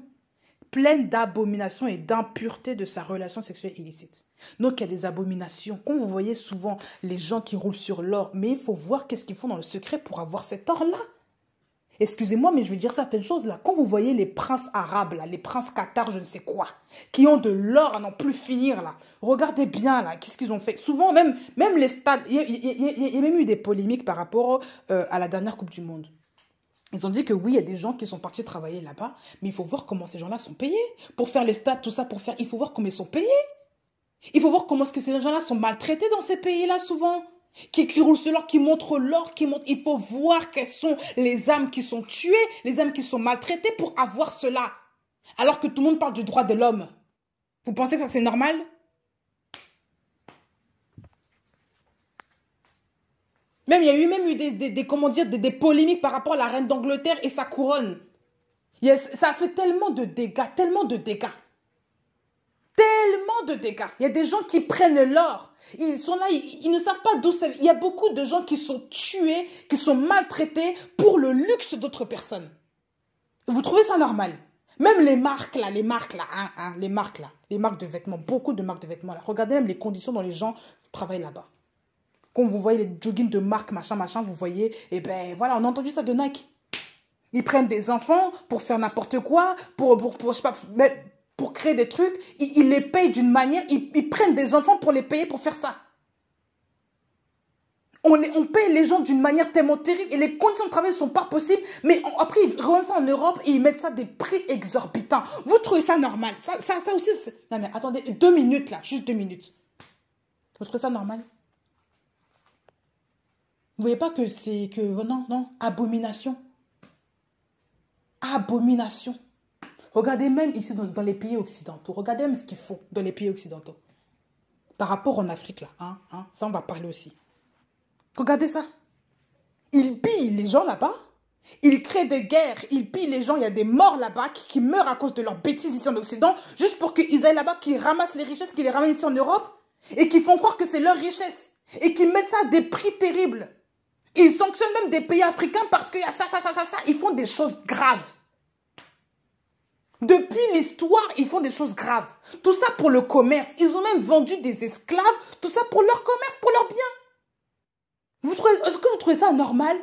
et d'impureté de sa relation sexuelle illicite. Donc, il y a des abominations. Quand vous voyez souvent les gens qui roulent sur l'or, mais il faut voir qu'est-ce qu'ils font dans le secret pour avoir cet or-là. Excusez-moi, mais je vais dire certaines choses là. Quand vous voyez les princes arabes là, les princes cathares, je ne sais quoi, qui ont de l'or à n'en plus finir là, regardez bien là, qu'est-ce qu'ils ont fait. Souvent, même les stades, il y a même eu des polémiques par rapport à la dernière Coupe du Monde. Ils ont dit que oui, il y a des gens qui sont partis travailler là-bas, mais il faut voir comment ces gens-là sont payés. Pour faire les stades, tout ça, il faut voir comment ils sont payés. Il faut voir comment est-ce que ces gens-là sont maltraités dans ces pays-là souvent. Qui roulent sur l'or, qui montrent l'or, il faut voir quelles sont les âmes qui sont tuées, les âmes qui sont maltraitées pour avoir cela. Alors que tout le monde parle du droit de l'homme. Vous pensez que ça c'est normal? Même il y a eu des polémiques par rapport à la reine d'Angleterre et sa couronne. Ça a fait tellement de dégâts, tellement de dégâts. Tellement de dégâts. Il y a des gens qui prennent l'or. Ils sont là, ils ne savent pas d'où ça vient. Il y a beaucoup de gens qui sont tués, qui sont maltraités pour le luxe d'autres personnes. Vous trouvez ça normal? Même les marques là, les marques de vêtements, beaucoup de marques de vêtements là. Regardez même les conditions dont les gens travaillent là-bas. Quand vous voyez les joggings de marque, machin, vous voyez, et ben voilà, on a entendu ça de Nike. Ils prennent des enfants pour faire n'importe quoi, je sais pas, pour créer des trucs, ils les payent d'une manière, ils prennent des enfants pour les payer pour faire ça. On paye les gens d'une manière tellement terrible et les conditions de travail ne sont pas possibles. Mais après, ils revendent ça en Europe et ils mettent ça à des prix exorbitants. Vous trouvez ça normal? Ça aussi, non mais attendez, 2 minutes là, juste 2 minutes. Vous trouvez ça normal? Vous voyez pas que c'est que... Non, non, abomination. Abomination. Regardez même ici dans les pays occidentaux. Regardez même ce qu'ils font dans les pays occidentaux. Par rapport en Afrique là. Ça, on va parler aussi. Regardez ça. Ils pillent les gens là-bas. Ils créent des guerres. Ils pillent les gens. Il y a des morts là-bas qui meurent à cause de leurs bêtises ici en Occident. Juste pour qu'ils aillent là-bas, qu'ils ramassent les richesses, qu'ils les ramènent ici en Europe. Et qu'ils font croire que c'est leur richesse. Et qu'ils mettent ça à des prix terribles. Ils sanctionnent même des pays africains parce qu'il y a ça. Ils font des choses graves. Depuis l'histoire, ils font des choses graves. Tout ça pour le commerce. Ils ont même vendu des esclaves. Tout ça pour leur commerce, pour leurs biens. Est-ce que vous trouvez ça normal?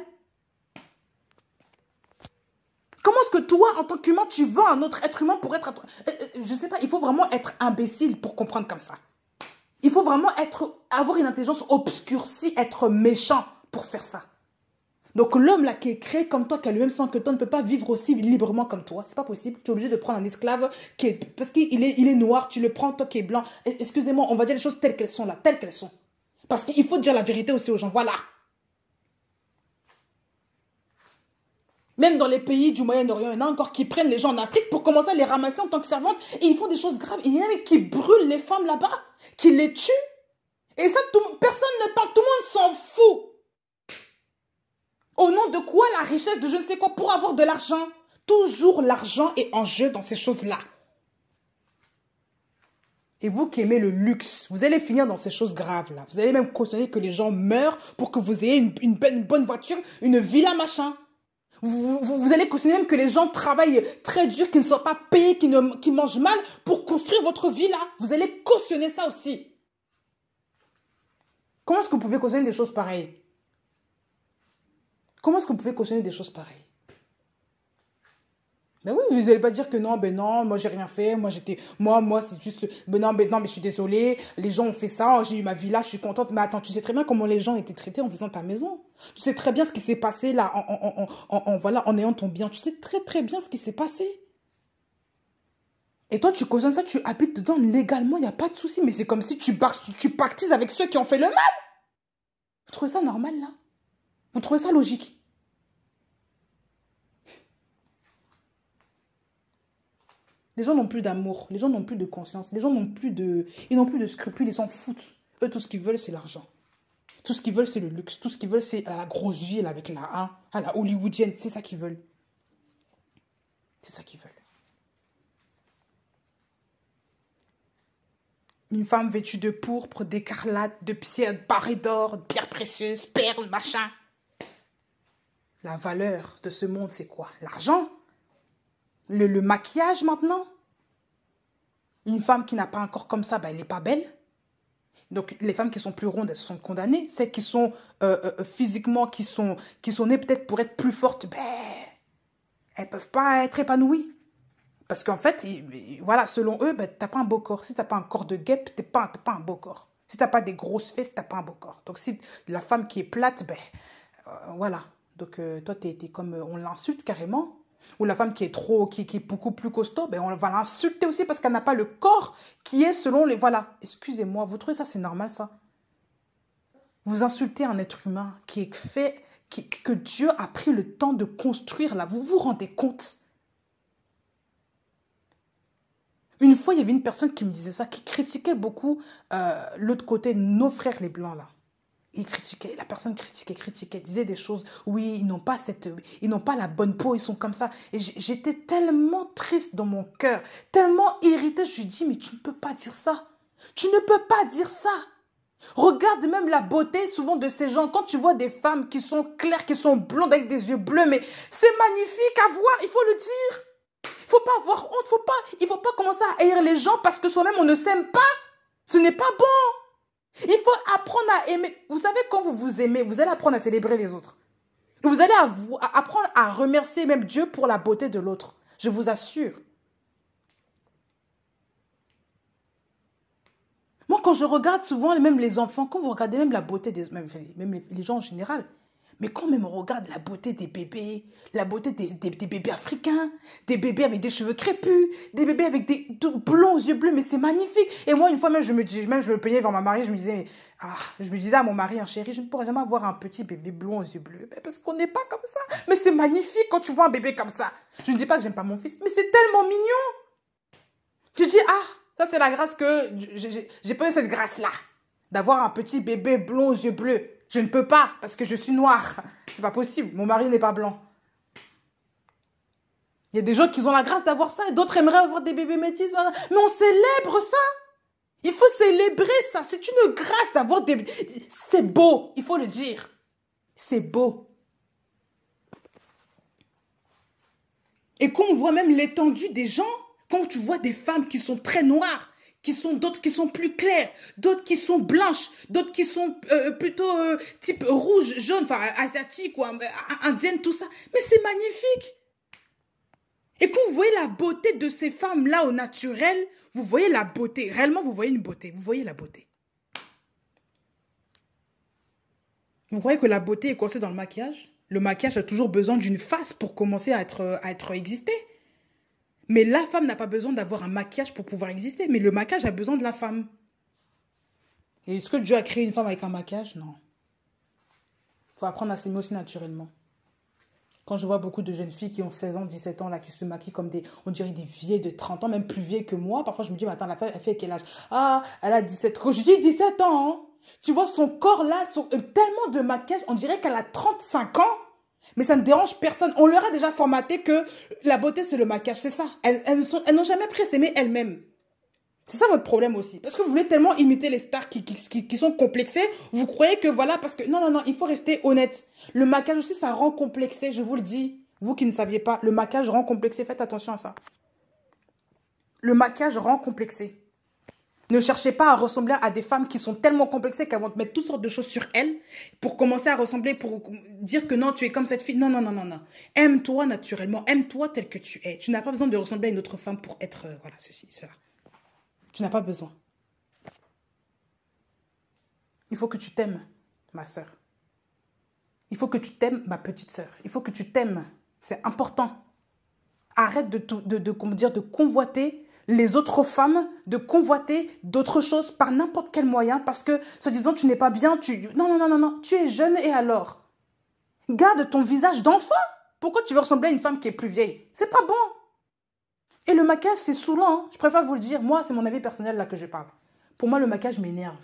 Comment est-ce que toi, en tant qu'humain, tu vends un autre être humain pour être... Je sais pas, il faut vraiment être imbécile pour comprendre comme ça. Il faut vraiment avoir une intelligence obscurcie, être méchant pour faire ça. Donc l'homme là qui est créé comme toi, qui a le même sang que toi, ne peut pas vivre aussi librement comme toi. C'est pas possible. Tu es obligé de prendre un esclave parce qu'il est noir, tu le prends, toi qui es blanc. Excusez-moi, on va dire les choses telles qu'elles sont là, telles qu'elles sont. Parce qu'il faut dire la vérité aussi aux gens, voilà. Même dans les pays du Moyen-Orient, il y en a encore qui prennent les gens en Afrique pour commencer à les ramasser en tant que servantes et ils font des choses graves. Il y en a qui brûlent les femmes là-bas, qui les tuent. Et ça, personne ne parle, tout le monde s'en fout. Au nom de quoi la richesse de je ne sais quoi pour avoir de l'argent? Toujours l'argent est en jeu dans ces choses-là. Et vous qui aimez le luxe, vous allez finir dans ces choses graves-là. Vous allez même cautionner que les gens meurent pour que vous ayez une bonne voiture, une villa, machin. Vous allez cautionner même que les gens travaillent très dur, qu'ils ne soient pas payés, qu'ils mangent mal pour construire votre villa. Vous allez cautionner ça aussi. Comment est-ce que vous pouvez cautionner des choses pareilles? Comment est-ce que vous pouvez cautionner des choses pareilles? Mais oui, vous n'allez pas dire que non, ben non, moi j'ai rien fait, moi c'est juste, ben non, mais je suis désolée, les gens ont fait ça, j'ai eu ma villa, je suis contente. Mais attends, tu sais très bien comment les gens étaient traités en faisant ta maison. Tu sais très bien ce qui s'est passé là, voilà, en ayant ton bien. Tu sais très bien ce qui s'est passé. Et toi, tu cautionnes ça, tu habites dedans légalement, il n'y a pas de souci. Mais c'est comme si tu pactises avec ceux qui ont fait le mal. Vous trouvez ça normal là? Vous trouvez ça logique? Les gens n'ont plus d'amour, les gens n'ont plus de conscience, les gens n'ont plus de... Ils n'ont plus de scrupules, ils s'en foutent. Eux, tout ce qu'ils veulent, c'est l'argent. Tout ce qu'ils veulent, c'est le luxe. Tout ce qu'ils veulent, c'est la grosse ville avec à la hollywoodienne. C'est ça qu'ils veulent. C'est ça qu'ils veulent. Une femme vêtue de pourpre, d'écarlate, de pierres barrées d'or, de pierres précieuses, perles, machin. La valeur de ce monde, c'est quoi? L'argent? Le maquillage maintenant? Une femme qui n'a pas un corps comme ça, ben, elle n'est pas belle. Donc les femmes qui sont plus rondes, elles sont condamnées. Celles qui sont physiquement, qui sont nées peut-être pour être plus fortes, ben, elles ne peuvent pas être épanouies. Parce qu'en fait, voilà, selon eux, ben, tu n'as pas un beau corps. Si tu n'as pas un corps de guêpe, tu n'as pas un beau corps. Si tu n'as pas des grosses fesses, tu n'as pas un beau corps. Donc si la femme qui est plate, ben, voilà. Donc toi, t'es comme, on l'insulte carrément. Ou la femme qui est beaucoup plus costaud, ben on va l'insulter aussi parce qu'elle n'a pas le corps qui est selon les... Voilà, excusez-moi, vous trouvez ça c'est normal ça? Vous insultez un être humain qui est fait, que Dieu a pris le temps de construire là. Vous vous rendez compte? Une fois, il y avait une personne qui me disait ça, qui critiquait beaucoup l'autre côté, nos frères les blancs là. Il critiquait, la personne critiquait, disait des choses. Oui, ils n'ont pas la bonne peau, ils sont comme ça. Et j'étais tellement triste dans mon cœur, tellement irritée. Je lui dis, mais tu ne peux pas dire ça. Tu ne peux pas dire ça. Regarde même la beauté souvent de ces gens. Quand tu vois des femmes qui sont claires, qui sont blondes avec des yeux bleus, mais c'est magnifique à voir, il faut le dire. Il ne faut pas avoir honte, il ne faut pas commencer à haïr les gens parce que soi-même on ne s'aime pas. Ce n'est pas bon. Il faut apprendre à aimer. Vous savez, quand vous vous aimez, vous allez apprendre à célébrer les autres. Vous allez apprendre à remercier même Dieu pour la beauté de l'autre. Je vous assure. Moi, quand je regarde souvent, même les enfants, quand vous regardez même la beauté même les gens en général, mais quand même on regarde la beauté des bébés, la beauté des bébés africains, des bébés avec des cheveux crépus, des bébés avec des blonds aux yeux bleus, mais c'est magnifique. Et moi, une fois même, je me plaignais devant ma mari, je me disais, je me disais à mon mari, hein, chéri, je ne pourrais jamais avoir un petit bébé blond aux yeux bleus, parce qu'on n'est pas comme ça. Mais c'est magnifique quand tu vois un bébé comme ça. Je ne dis pas que j'aime pas mon fils, mais c'est tellement mignon. Tu dis, ça c'est la grâce que j'ai pas eu cette grâce-là, d'avoir un petit bébé blond aux yeux bleus. Je ne peux pas, parce que je suis noire. C'est pas possible, mon mari n'est pas blanc. Il y a des gens qui ont la grâce d'avoir ça, et d'autres aimeraient avoir des bébés métis. Mais on célèbre ça. Il faut célébrer ça. C'est une grâce d'avoir des... C'est beau, il faut le dire. C'est beau. Et quand on voit même l'étendue des gens, quand tu vois des femmes qui sont très noires, d'autres qui sont plus claires, d'autres qui sont blanches, d'autres qui sont plutôt type rouge, jaune, enfin asiatique ou indienne, tout ça. Mais c'est magnifique. Et quand vous voyez la beauté de ces femmes-là au naturel, vous voyez la beauté. Réellement, vous voyez une beauté. Vous voyez la beauté. Vous croyez que la beauté est coincée dans le maquillage? Le maquillage a toujours besoin d'une face pour commencer à exister. Mais la femme n'a pas besoin d'avoir un maquillage pour pouvoir exister. Mais le maquillage a besoin de la femme. Et est-ce que Dieu a créé une femme avec un maquillage? Non. Il faut apprendre à s'aimer aussi naturellement. Quand je vois beaucoup de jeunes filles qui ont 16 ans, 17 ans, là, qui se maquillent comme on dirait des vieilles de 30 ans, même plus vieilles que moi. Parfois, je me dis, mais attends, elle fait quel âge? Elle a 17 ans. Quand je dis 17 ans, hein, tu vois son corps là, tellement de maquillage, on dirait qu'elle a 35 ans. Mais ça ne dérange personne. On leur a déjà formaté que la beauté, c'est le maquillage. C'est ça. Elles n'ont jamais appris à s'aimer elles-mêmes. C'est ça votre problème aussi. Parce que vous voulez tellement imiter les stars qui sont complexées. Vous croyez que voilà, parce que... Non, il faut rester honnête. Le maquillage aussi, ça rend complexé, je vous le dis. Vous qui ne saviez pas, le maquillage rend complexé. Faites attention à ça. Le maquillage rend complexé. Ne cherchez pas à ressembler à des femmes qui sont tellement complexées qu'elles vont te mettre toutes sortes de choses sur elles pour commencer à ressembler, pour dire que non, tu es comme cette fille. Non. Aime-toi naturellement. Aime-toi tel que tu es. Tu n'as pas besoin de ressembler à une autre femme pour être, voilà, ceci, cela. Tu n'as pas besoin. Il faut que tu t'aimes, ma soeur. Il faut que tu t'aimes, ma petite soeur. Il faut que tu t'aimes. C'est important. Arrête de convoiter les autres femmes, de convoiter d'autres choses par n'importe quel moyen parce que, se disant, tu n'es pas bien, Non. Tu es jeune et alors? Garde ton visage d'enfant. Pourquoi tu veux ressembler à une femme qui est plus vieille? C'est pas bon. Et le maquillage, c'est saoulant. Hein. Je préfère vous le dire. Moi, c'est mon avis personnel là que je parle. Pour moi, le maquillage m'énerve.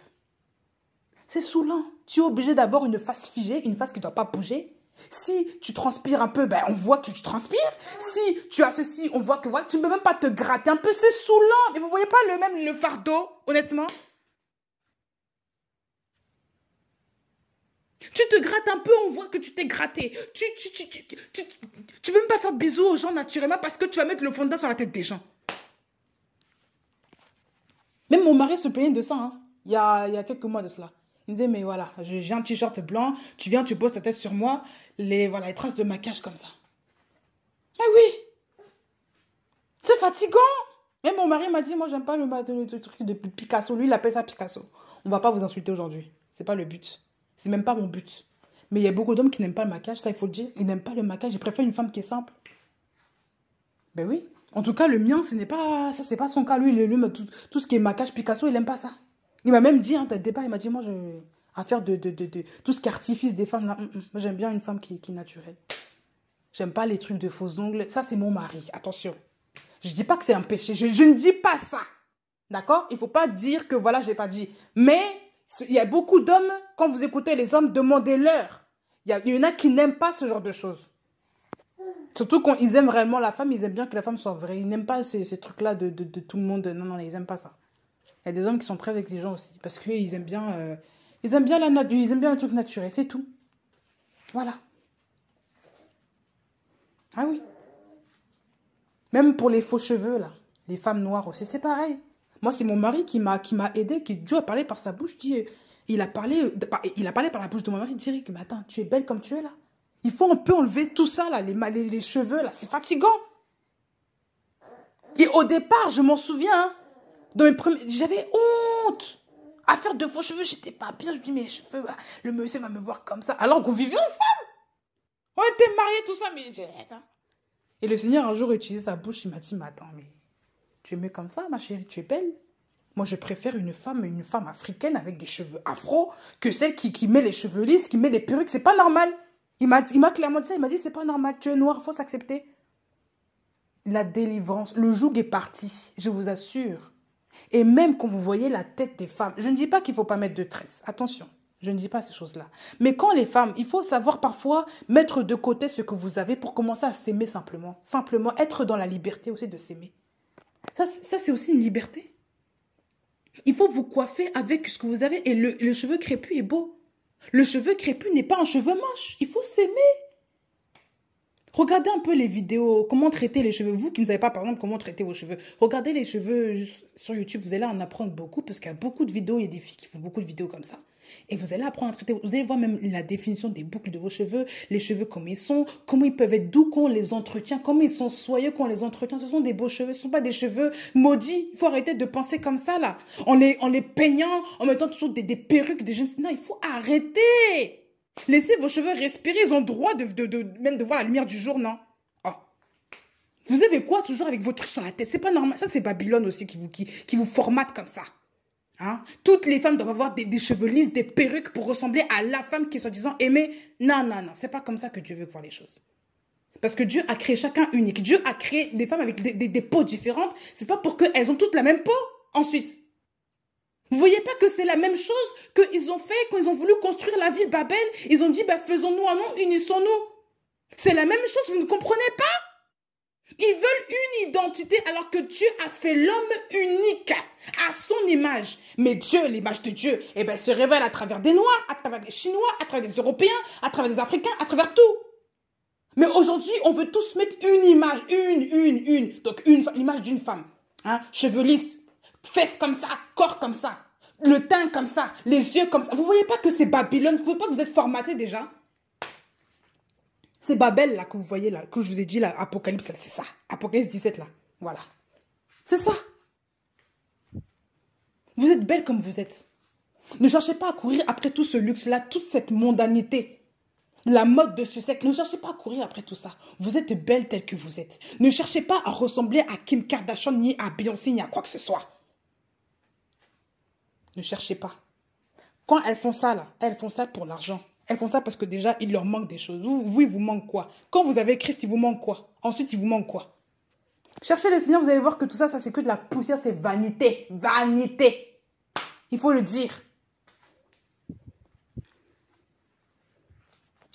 C'est saoulant. Tu es obligé d'avoir une face figée, une face qui ne doit pas bouger. Si tu transpires un peu, ben, on voit que tu transpires. Si tu as ceci, on voit que voilà, tu ne peux même pas te gratter un peu. C'est saoulant. Et vous ne voyez pas le fardeau, honnêtement? Tu te grattes un peu, on voit que tu t'es gratté. Tu veux même pas faire bisous aux gens naturellement parce que tu vas mettre le fond de teint sur la tête des gens. Même mon mari se plaignait de ça, hein, il y a quelques mois de cela. Il me disait, mais voilà, j'ai un t-shirt blanc, tu viens, tu poses ta tête sur moi, les traces de maquillage comme ça. Mais oui, c'est fatigant. Même mon mari m'a dit, moi, j'aime pas le truc de Picasso. Lui, il appelle ça Picasso. On va pas vous insulter aujourd'hui. C'est pas le but. C'est même pas mon but. Mais il y a beaucoup d'hommes qui n'aiment pas le maquillage, ça, il faut le dire. Ils n'aiment pas le maquillage, ils préfèrent une femme qui est simple. Ben oui. En tout cas, le mien, ce n'est pas... Ça, c'est pas son cas. Lui, tout ce qui est maquillage Picasso, il n'aime pas ça. Il m'a même dit, hein, dès départ, il m'a dit, moi, à faire de tout ce qui est artifice des femmes, là, moi, j'aime bien une femme qui est naturelle. J'aime pas les trucs de faux ongles. Ça, c'est mon mari. Attention. Je dis pas que c'est un péché. Je ne dis pas ça. D'accord? Il faut pas dire que, voilà, j'ai pas dit. Mais, il y a beaucoup d'hommes, quand vous écoutez les hommes, demandez-leur. Il y en a qui n'aiment pas ce genre de choses. Surtout quand ils aiment réellement la femme, ils aiment bien que la femme soit vraie. Ils n'aiment pas ces trucs-là de tout le monde. Non, ils n'aiment pas ça. Il y a des hommes qui sont très exigeants aussi. Parce qu'ils aiment bien... ils aiment bien le truc naturel. C'est tout. Voilà. Ah oui. Même pour les faux cheveux, là. Les femmes noires aussi, c'est pareil. Moi, c'est mon mari qui m'a aidé, qui Dieu a parlé par sa bouche. Il a parlé par la bouche de mon mari. Il dit, mais attends, tu es belle comme tu es là. Il faut un peu enlever tout ça, là, les cheveux, là. C'est fatigant. Et au départ, je m'en souviens, hein, j'avais honte. à faire de faux cheveux, j'étais pas bien. Je me dis, mes cheveux, bah, le monsieur va me voir comme ça. Alors qu'on vivait ensemble. On était mariés, tout ça, mais j'ai... Attends. Et le Seigneur, un jour, a utilisé sa bouche, il m'a dit, mais attends, mais tu es mieux comme ça, ma chérie, tu es belle. Moi, je préfère une femme africaine avec des cheveux afro que celle qui met les cheveux lisses, qui met les perruques. C'est pas normal. Il m'a clairement dit ça. Il m'a dit, c'est pas normal. Tu es noir, il faut s'accepter. La délivrance, le joug est parti, je vous assure. Et même quand vous voyez la tête des femmes, je ne dis pas qu'il ne faut pas mettre de tresse. Attention, je ne dis pas ces choses-là. Mais quand les femmes, il faut savoir parfois mettre de côté ce que vous avez pour commencer à s'aimer simplement. Simplement être dans la liberté aussi de s'aimer. Ça c'est aussi une liberté. Il faut vous coiffer avec ce que vous avez. Et le cheveu crépus est beau. Le cheveu crépus n'est pas un cheveu moche. Il faut s'aimer. Regardez un peu les vidéos, comment traiter les cheveux. Vous qui ne savez pas, par exemple, comment traiter vos cheveux. Regardez les cheveux sur YouTube. Vous allez en apprendre beaucoup parce qu'il y a beaucoup de vidéos. Il y a des filles qui font beaucoup de vidéos comme ça. Et vous allez apprendre à traiter. Vous allez voir même la définition des boucles de vos cheveux. Les cheveux, comment ils sont. Comment ils peuvent être doux quand on les entretient. Comment ils sont soyeux quand on les entretient. Ce sont des beaux cheveux. Ce ne sont pas des cheveux maudits. Il faut arrêter de penser comme ça, là. En les peignant, en mettant toujours des perruques, des jeunes. Non, il faut arrêter. Laissez vos cheveux respirer, ils ont droit même de voir la lumière du jour, non? Oh. Vous avez quoi toujours avec vos trucs sur la tête? C'est pas normal. Ça, c'est Babylone aussi qui vous formate comme ça. Hein? Toutes les femmes doivent avoir des cheveux lisses, des perruques pour ressembler à la femme qui est soi-disant aimée. Non, non, non. C'est pas comme ça que Dieu veut voir les choses. Parce que Dieu a créé chacun unique. Dieu a créé des femmes avec des peaux différentes. C'est pas pour qu'elles ont toutes la même peau. Ensuite. Vous voyez pas que c'est la même chose qu'ils ont fait quand ils ont voulu construire la ville Babel? Ils ont dit, bah, faisons-nous un nom, unissons-nous. C'est la même chose, vous ne comprenez pas? Ils veulent une identité alors que Dieu a fait l'homme unique à son image. Mais Dieu, l'image de Dieu, eh ben, se révèle à travers des Noirs, à travers des Chinois, à travers des Européens, à travers des Africains, à travers tout. Mais aujourd'hui, on veut tous mettre une image, une. Donc, l'image d'une femme. Hein? Cheveux lisses. Fesses comme ça, corps comme ça, le teint comme ça, les yeux comme ça. Vous voyez pas que c'est Babylone? Vous voyez pas que vous êtes formaté déjà? C'est Babel là que vous voyez là, que je vous ai dit là, Apocalypse, c'est ça. Apocalypse 17 là, voilà. C'est ça. Vous êtes belle comme vous êtes. Ne cherchez pas à courir après tout ce luxe-là, toute cette mondanité. La mode de ce siècle, ne cherchez pas à courir après tout ça. Vous êtes belle telle que vous êtes. Ne cherchez pas à ressembler à Kim Kardashian, ni à Beyoncé, ni à quoi que ce soit. Ne cherchez pas. Quand elles font ça, là, elles font ça pour l'argent. Elles font ça parce que déjà, il leur manque des choses. Vous, il vous manque quoi? Quand vous avez Christ, il vous manque quoi? Ensuite, il vous manque quoi? Cherchez le Seigneur, vous allez voir que tout ça, ça c'est que de la poussière, c'est vanité. Vanité. Il faut le dire.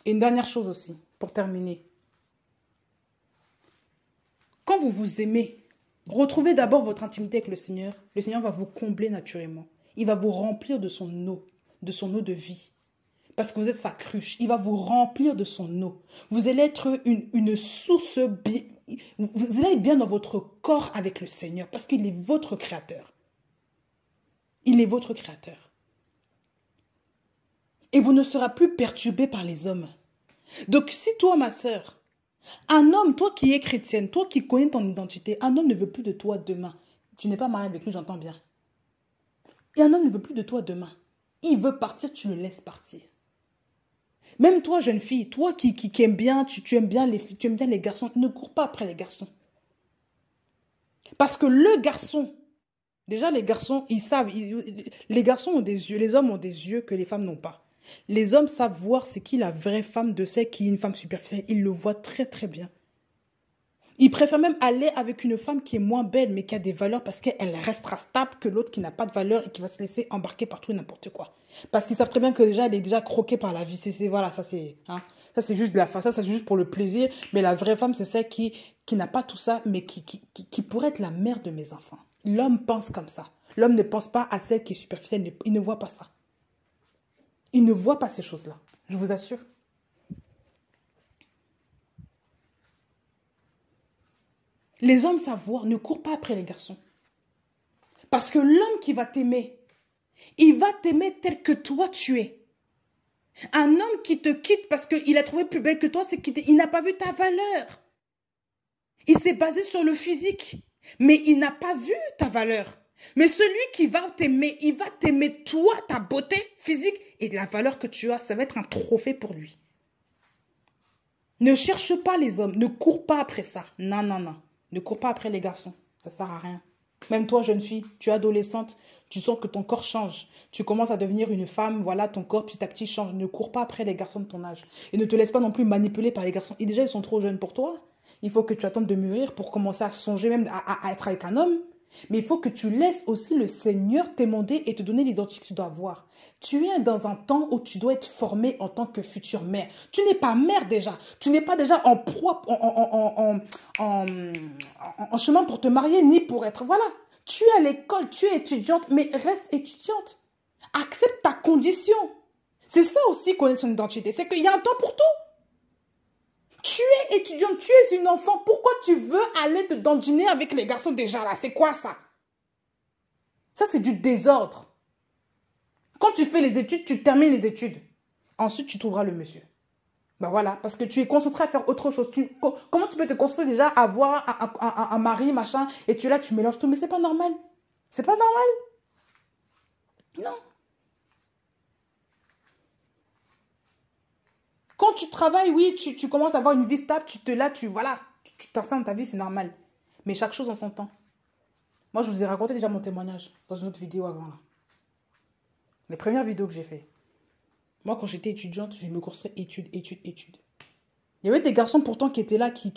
Et une dernière chose aussi, pour terminer. Quand vous vous aimez, retrouvez d'abord votre intimité avec le Seigneur. Le Seigneur va vous combler naturellement. Il va vous remplir de son eau de vie. Parce que vous êtes sa cruche. Il va vous remplir de son eau. Vous allez être une source... Vous allez être bien dans votre corps avec le Seigneur. Parce qu'il est votre créateur. Il est votre créateur. Et vous ne serez plus perturbé par les hommes. Donc si toi, ma sœur, un homme, toi qui es chrétienne, toi qui connais ton identité, un homme ne veut plus de toi demain. Tu n'es pas marié avec lui, j'entends bien. Et un homme ne veut plus de toi demain. Il veut partir, tu le laisses partir. Même toi, jeune fille, toi qui aimes bien, tu aimes bien les garçons, ne cours pas après les garçons. Parce que le garçon, déjà les garçons, ils savent, les garçons ont des yeux, les hommes ont des yeux que les femmes n'ont pas. Les hommes savent voir c'est qui la vraie femme de celle qui est une femme superficielle. Ils le voient très très bien. Ils préfèrent même aller avec une femme qui est moins belle mais qui a des valeurs parce qu'elle restera stable que l'autre qui n'a pas de valeur et qui va se laisser embarquer partout et n'importe quoi. Parce qu'ils savent très bien que déjà elle est déjà croquée par la vie. Voilà, ça c'est juste de la façade, ça c'est juste pour le plaisir. Mais la vraie femme c'est celle qui n'a pas tout ça mais qui pourrait être la mère de mes enfants. L'homme pense comme ça. L'homme ne pense pas à celle qui est superficielle. Il ne voit pas ça. Il ne voit pas ces choses-là. Je vous assure. Les hommes savent voir, ne courent pas après les garçons. Parce que l'homme qui va t'aimer, il va t'aimer tel que toi tu es. Un homme qui te quitte parce qu'il a trouvé plus belle que toi, c'est qu'il n'a pas vu ta valeur. Il s'est basé sur le physique, mais il n'a pas vu ta valeur. Mais celui qui va t'aimer, il va t'aimer toi, ta beauté physique et la valeur que tu as. Ça va être un trophée pour lui. Ne cherche pas les hommes. Ne cours pas après ça. Non, non, non. Ne cours pas après les garçons. Ça ne sert à rien. Même toi, jeune fille, tu es adolescente, tu sens que ton corps change. Tu commences à devenir une femme, voilà, ton corps petit à petit change. Ne cours pas après les garçons de ton âge. Et ne te laisse pas non plus manipuler par les garçons. Et déjà, ils sont trop jeunes pour toi. Il faut que tu attendes de mûrir pour commencer à songer même à être avec un homme. Mais il faut que tu laisses aussi le Seigneur t'émonder et te donner l'identité que tu dois avoir. Tu es dans un temps où tu dois être formée en tant que future mère. Tu n'es pas mère déjà. Tu n'es pas déjà en proie, en chemin pour te marier ni pour être... Voilà. Tu es à l'école, tu es étudiante, mais reste étudiante. Accepte ta condition. C'est ça aussi connaître son identité. C'est qu'il y a un temps pour tout. Tu es étudiante, tu es une enfant. Pourquoi tu veux aller te dandiner avec les garçons déjà là? C'est quoi ça? Ça, c'est du désordre. Quand tu fais les études, tu termines les études. Ensuite, tu trouveras le monsieur. Ben voilà, parce que tu es concentré à faire autre chose. Comment tu peux te construire déjà à avoir un mari, machin, et tu es là, tu mélanges tout. Mais c'est pas normal. C'est pas normal. Non. Quand tu travailles, oui, tu commences à avoir une vie stable, voilà, tu t'installes dans ta vie, c'est normal. Mais chaque chose en son temps. Moi, je vous ai raconté déjà mon témoignage dans une autre vidéo avant, là. Les premières vidéos que j'ai fait. Moi, quand j'étais étudiante, je me construisais études. Il y avait des garçons pourtant qui étaient là, qui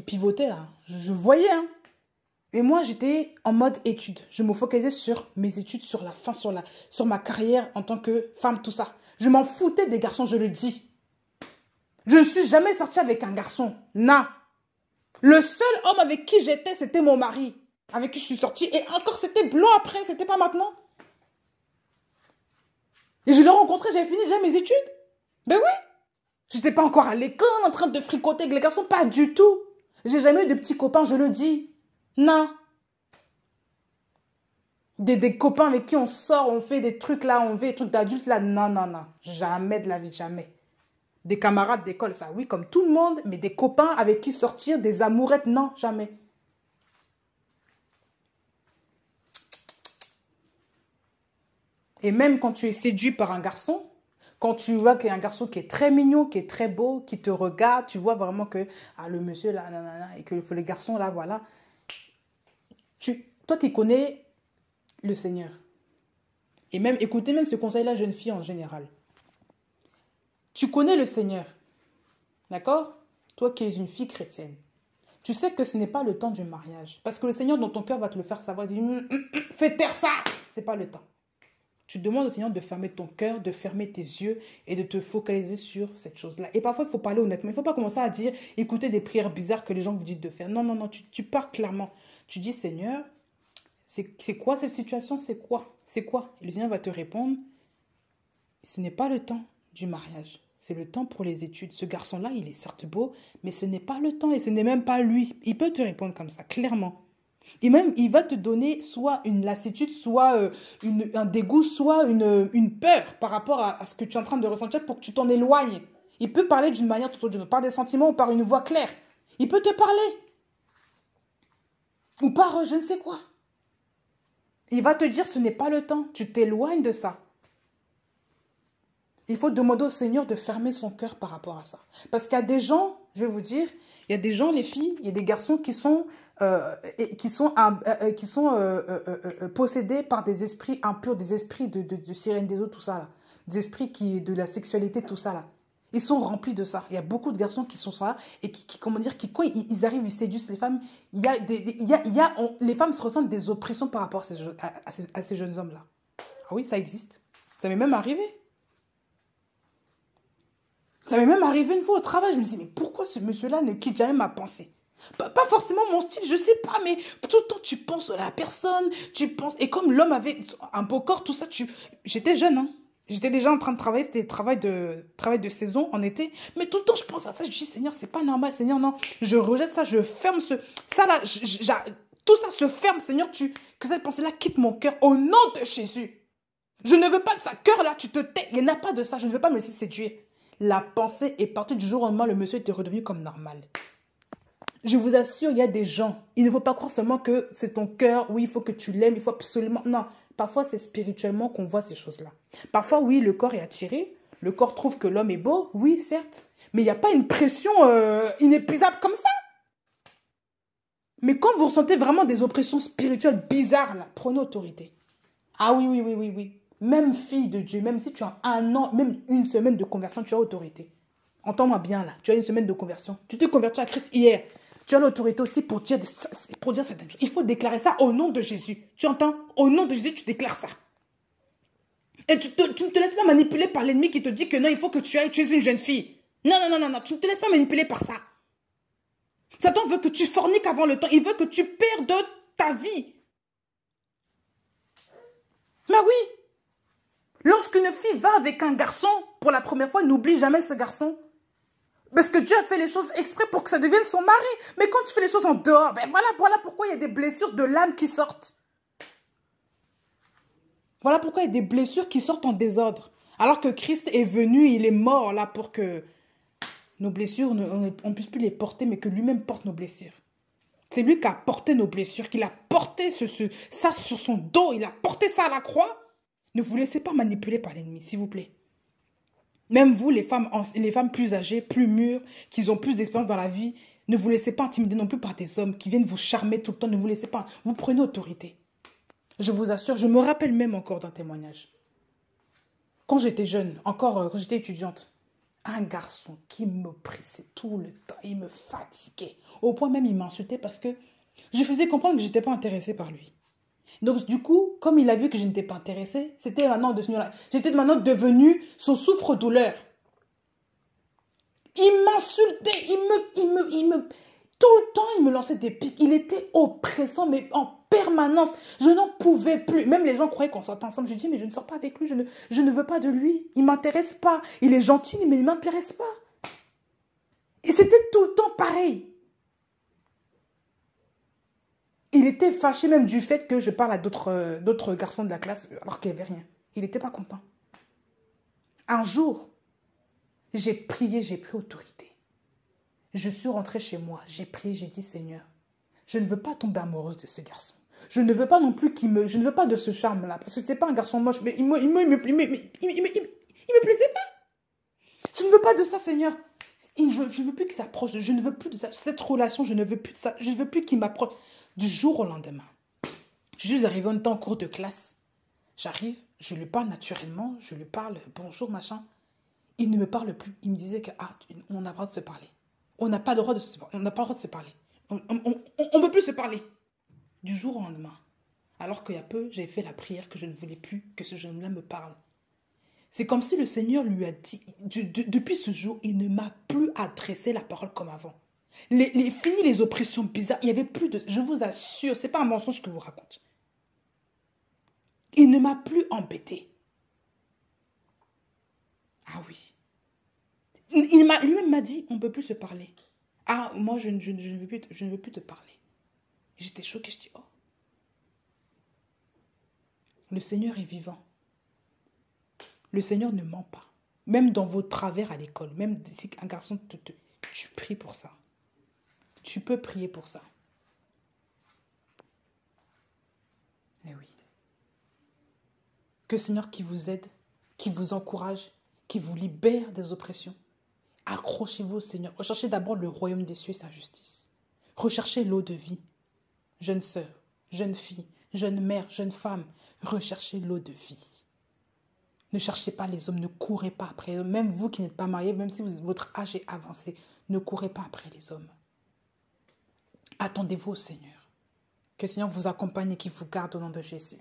pivotaient, là. Je voyais, hein. Et moi, j'étais en mode études. Je me focalisais sur mes études, sur la fin, sur ma carrière en tant que femme, tout ça. Je m'en foutais des garçons, je le dis. Je ne suis jamais sortie avec un garçon. Non. Le seul homme avec qui j'étais, c'était mon mari. Avec qui je suis sortie. Et encore, c'était blanc après. C'était pas maintenant. Et je l'ai rencontré, j'avais fini déjà mes études. Ben oui. J'étais pas encore à l'école en train de fricoter avec les garçons. Pas du tout. J'ai jamais eu de petits copains, je le dis. Non. Des copains avec qui on sort, on fait des trucs là, on fait des trucs d'adultes là. Non, non, non. Jamais de la vie, jamais. Des camarades d'école, ça oui, comme tout le monde. Mais des copains avec qui sortir, des amourettes, non, jamais. Et même quand tu es séduit par un garçon, quand tu vois qu'il y a un garçon qui est très mignon, qui est très beau, qui te regarde, tu vois vraiment que le monsieur là, nanana, et que le garçon là, voilà. Toi, tu connais le Seigneur. Et même, écoutez même ce conseil-là, jeune fille en général. Tu connais le Seigneur. D'accord? Toi qui es une fille chrétienne. Tu sais que ce n'est pas le temps du mariage. Parce que le Seigneur dans ton cœur va te le faire savoir. Il dit, fais taire ça. C'est pas le temps. Tu demandes au Seigneur de fermer ton cœur, de fermer tes yeux et de te focaliser sur cette chose-là. Et parfois, il faut parler honnêtement. Il ne faut pas commencer à dire, écoutez des prières bizarres que les gens vous disent de faire. Non, non, non. Tu parles clairement. Tu dis, Seigneur, c'est quoi cette situation? C'est quoi? C'est quoi? Et le Seigneur va te répondre, ce n'est pas le temps du mariage. C'est le temps pour les études. Ce garçon-là, il est certes beau, mais ce n'est pas le temps et ce n'est même pas lui. Il peut te répondre comme ça, clairement. Et même, il va te donner soit une lassitude, soit un dégoût, soit une peur par rapport à ce que tu es en train de ressentir pour que tu t'en éloignes. Il peut parler d'une manière tout autre, par des sentiments ou par une voix claire. Il peut te parler. Ou par je ne sais quoi. Il va te dire, ce n'est pas le temps. Tu t'éloignes de ça. Il faut demander au Seigneur de fermer son cœur par rapport à ça. Parce qu'il y a des gens, je vais vous dire, il y a des gens, les filles, il y a des garçons qui sont possédés par des esprits impurs, des esprits de sirène des eaux, tout ça là. Des esprits de la sexualité, tout ça là. Ils sont remplis de ça. Il y a beaucoup de garçons qui sont ça et quand ils arrivent, ils séduisent les femmes. Les femmes se ressentent des oppressions par rapport à ces jeunes hommes-là. Ah oui, ça existe. Ça m'est même arrivé. Ça m'est même arrivé une fois au travail. Je me dis, mais pourquoi ce monsieur-là ne quitte jamais ma pensée? Pas forcément mon style, je sais pas, mais tout le temps tu penses à la personne, tu penses. Et comme l'homme avait un beau corps, tout ça, j'étais jeune, hein. J'étais déjà en train de travailler, c'était travail de saison en été. Mais tout le temps, je pense à ça. Je dis, Seigneur, c'est pas normal. Seigneur, non. Je rejette ça, je ferme ça là. Tout ça se ferme, Seigneur. Que cette pensée-là quitte mon cœur au nom de Jésus. Je ne veux pas de ça. Cœur là, tu te tais. Il n'y en a pas de ça. Je ne veux pas me laisser séduire. La pensée est partie du jour au lendemain. Le monsieur était redevenu comme normal. Je vous assure, il y a des gens. Il ne faut pas croire seulement que c'est ton cœur. Oui, il faut que tu l'aimes. Il faut absolument... Non, parfois c'est spirituellement qu'on voit ces choses-là. Parfois, oui, le corps est attiré. Le corps trouve que l'homme est beau. Oui, certes. Mais il n'y a pas une pression inépuisable comme ça. Mais quand vous ressentez vraiment des oppressions spirituelles bizarres, là, prenez autorité. Ah oui, oui, oui, oui, oui. Même fille de Dieu, même si tu as 1 an, même une semaine de conversion, tu as autorité. Entends-moi bien là, tu as une semaine de conversion. Tu t'es converti à Christ hier. Tu as l'autorité aussi pour dire certaines choses. Il faut déclarer ça au nom de Jésus. Tu entends? Au nom de Jésus, tu déclares ça. Et tu ne te laisses pas manipuler par l'ennemi qui te dit que non, il faut que tu ailles, tu es une jeune fille. Non, non, non, non, non, tu ne te laisses pas manipuler par ça. Satan veut que tu forniques avant le temps. Il veut que tu perdes ta vie. Mais oui. Lorsqu'une fille va avec un garçon, pour la première fois, n'oublie jamais ce garçon. Parce que Dieu a fait les choses exprès pour que ça devienne son mari. Mais quand tu fais les choses en dehors, ben voilà pourquoi il y a des blessures de l'âme qui sortent. Voilà pourquoi il y a des blessures qui sortent en désordre. Alors que Christ est venu, il est mort là pour que nos blessures, on ne puisse plus les porter, mais que lui-même porte nos blessures. C'est lui qui a porté nos blessures, qu'il a porté ça sur son dos, il a porté ça à la croix. Ne vous laissez pas manipuler par l'ennemi, s'il vous plaît. Même vous, les femmes plus âgées, plus mûres, qui ont plus d'expérience dans la vie, ne vous laissez pas intimider non plus par des hommes qui viennent vous charmer tout le temps. Ne vous laissez pas. Vous prenez autorité. Je vous assure, je me rappelle même encore d'un témoignage. Quand j'étais jeune, quand j'étais étudiante, un garçon qui me pressait tout le temps, il me fatiguait. Au point même, il m'insultait parce que je faisais comprendre que je n'étais pas intéressée par lui. Donc, du coup, comme il a vu que je n'étais pas intéressée, j'étais maintenant devenue son souffre-douleur. Il m'insultait, tout le temps, il me lançait des pics. Il était oppressant, mais en permanence. Je n'en pouvais plus. Même les gens croyaient qu'on sortait ensemble. Je dis, mais je ne sors pas avec lui, je ne veux pas de lui. Il ne m'intéresse pas. Il est gentil, mais il ne m'intéresse pas. Et c'était tout le temps pareil. Il était fâché même du fait que je parle à d'autres garçons de la classe alors qu'il n'y avait rien. Il n'était pas content. Un jour, j'ai prié, j'ai pris autorité. Je suis rentrée chez moi, j'ai prié, j'ai dit Seigneur, je ne veux pas tomber amoureuse de ce garçon. Je ne veux pas non plus je ne veux pas de ce charme-là parce que c'était pas un garçon moche, mais il me plaisait pas. Je ne veux pas de ça, Seigneur. Je ne veux plus qu'il s'approche, je ne veux plus de ça. Cette relation, je ne veux plus de ça. Je ne veux plus qu'il m'approche. Du jour au lendemain, je suis arrivée en cours de classe. J'arrive, je lui parle naturellement, je lui parle bonjour, machin. Il ne me parle plus. Il me disait que on n'a pas le droit de se parler. On n'a pas le droit de se parler. On n'a pas le droit de se parler. On ne peut plus se parler. Du jour au lendemain, alors qu'il y a peu, j'ai fait la prière que je ne voulais plus que ce jeune-là me parle. C'est comme si le Seigneur lui a dit, depuis ce jour, il ne m'a plus adressé la parole comme avant. Fini les oppressions bizarres. Il n'y avait plus de... Je vous assure, ce n'est pas un mensonge que je vous raconte. Il ne m'a plus embêté. Ah oui. Lui-même m'a dit, on ne peut plus se parler. Ah, moi, je ne veux plus te parler. J'étais choquée, je dis, oh. Le Seigneur est vivant. Le Seigneur ne ment pas. Même dans vos travers à l'école, même si un garçon tu pries pour ça. Tu peux prier pour ça. Mais oui. Que le Seigneur qui vous aide, qui vous encourage, qui vous libère des oppressions. Accrochez-vous au Seigneur. Recherchez d'abord le royaume des cieux et sa justice. Recherchez l'eau de vie. Jeune sœur, jeune fille, jeune mère, jeune femme, recherchez l'eau de vie. Ne cherchez pas les hommes, ne courez pas après eux. Même vous qui n'êtes pas mariés, même si votre âge est avancé, ne courez pas après les hommes. Attendez-vous au Seigneur. Que le Seigneur vous accompagne et qu'il vous garde au nom de Jésus.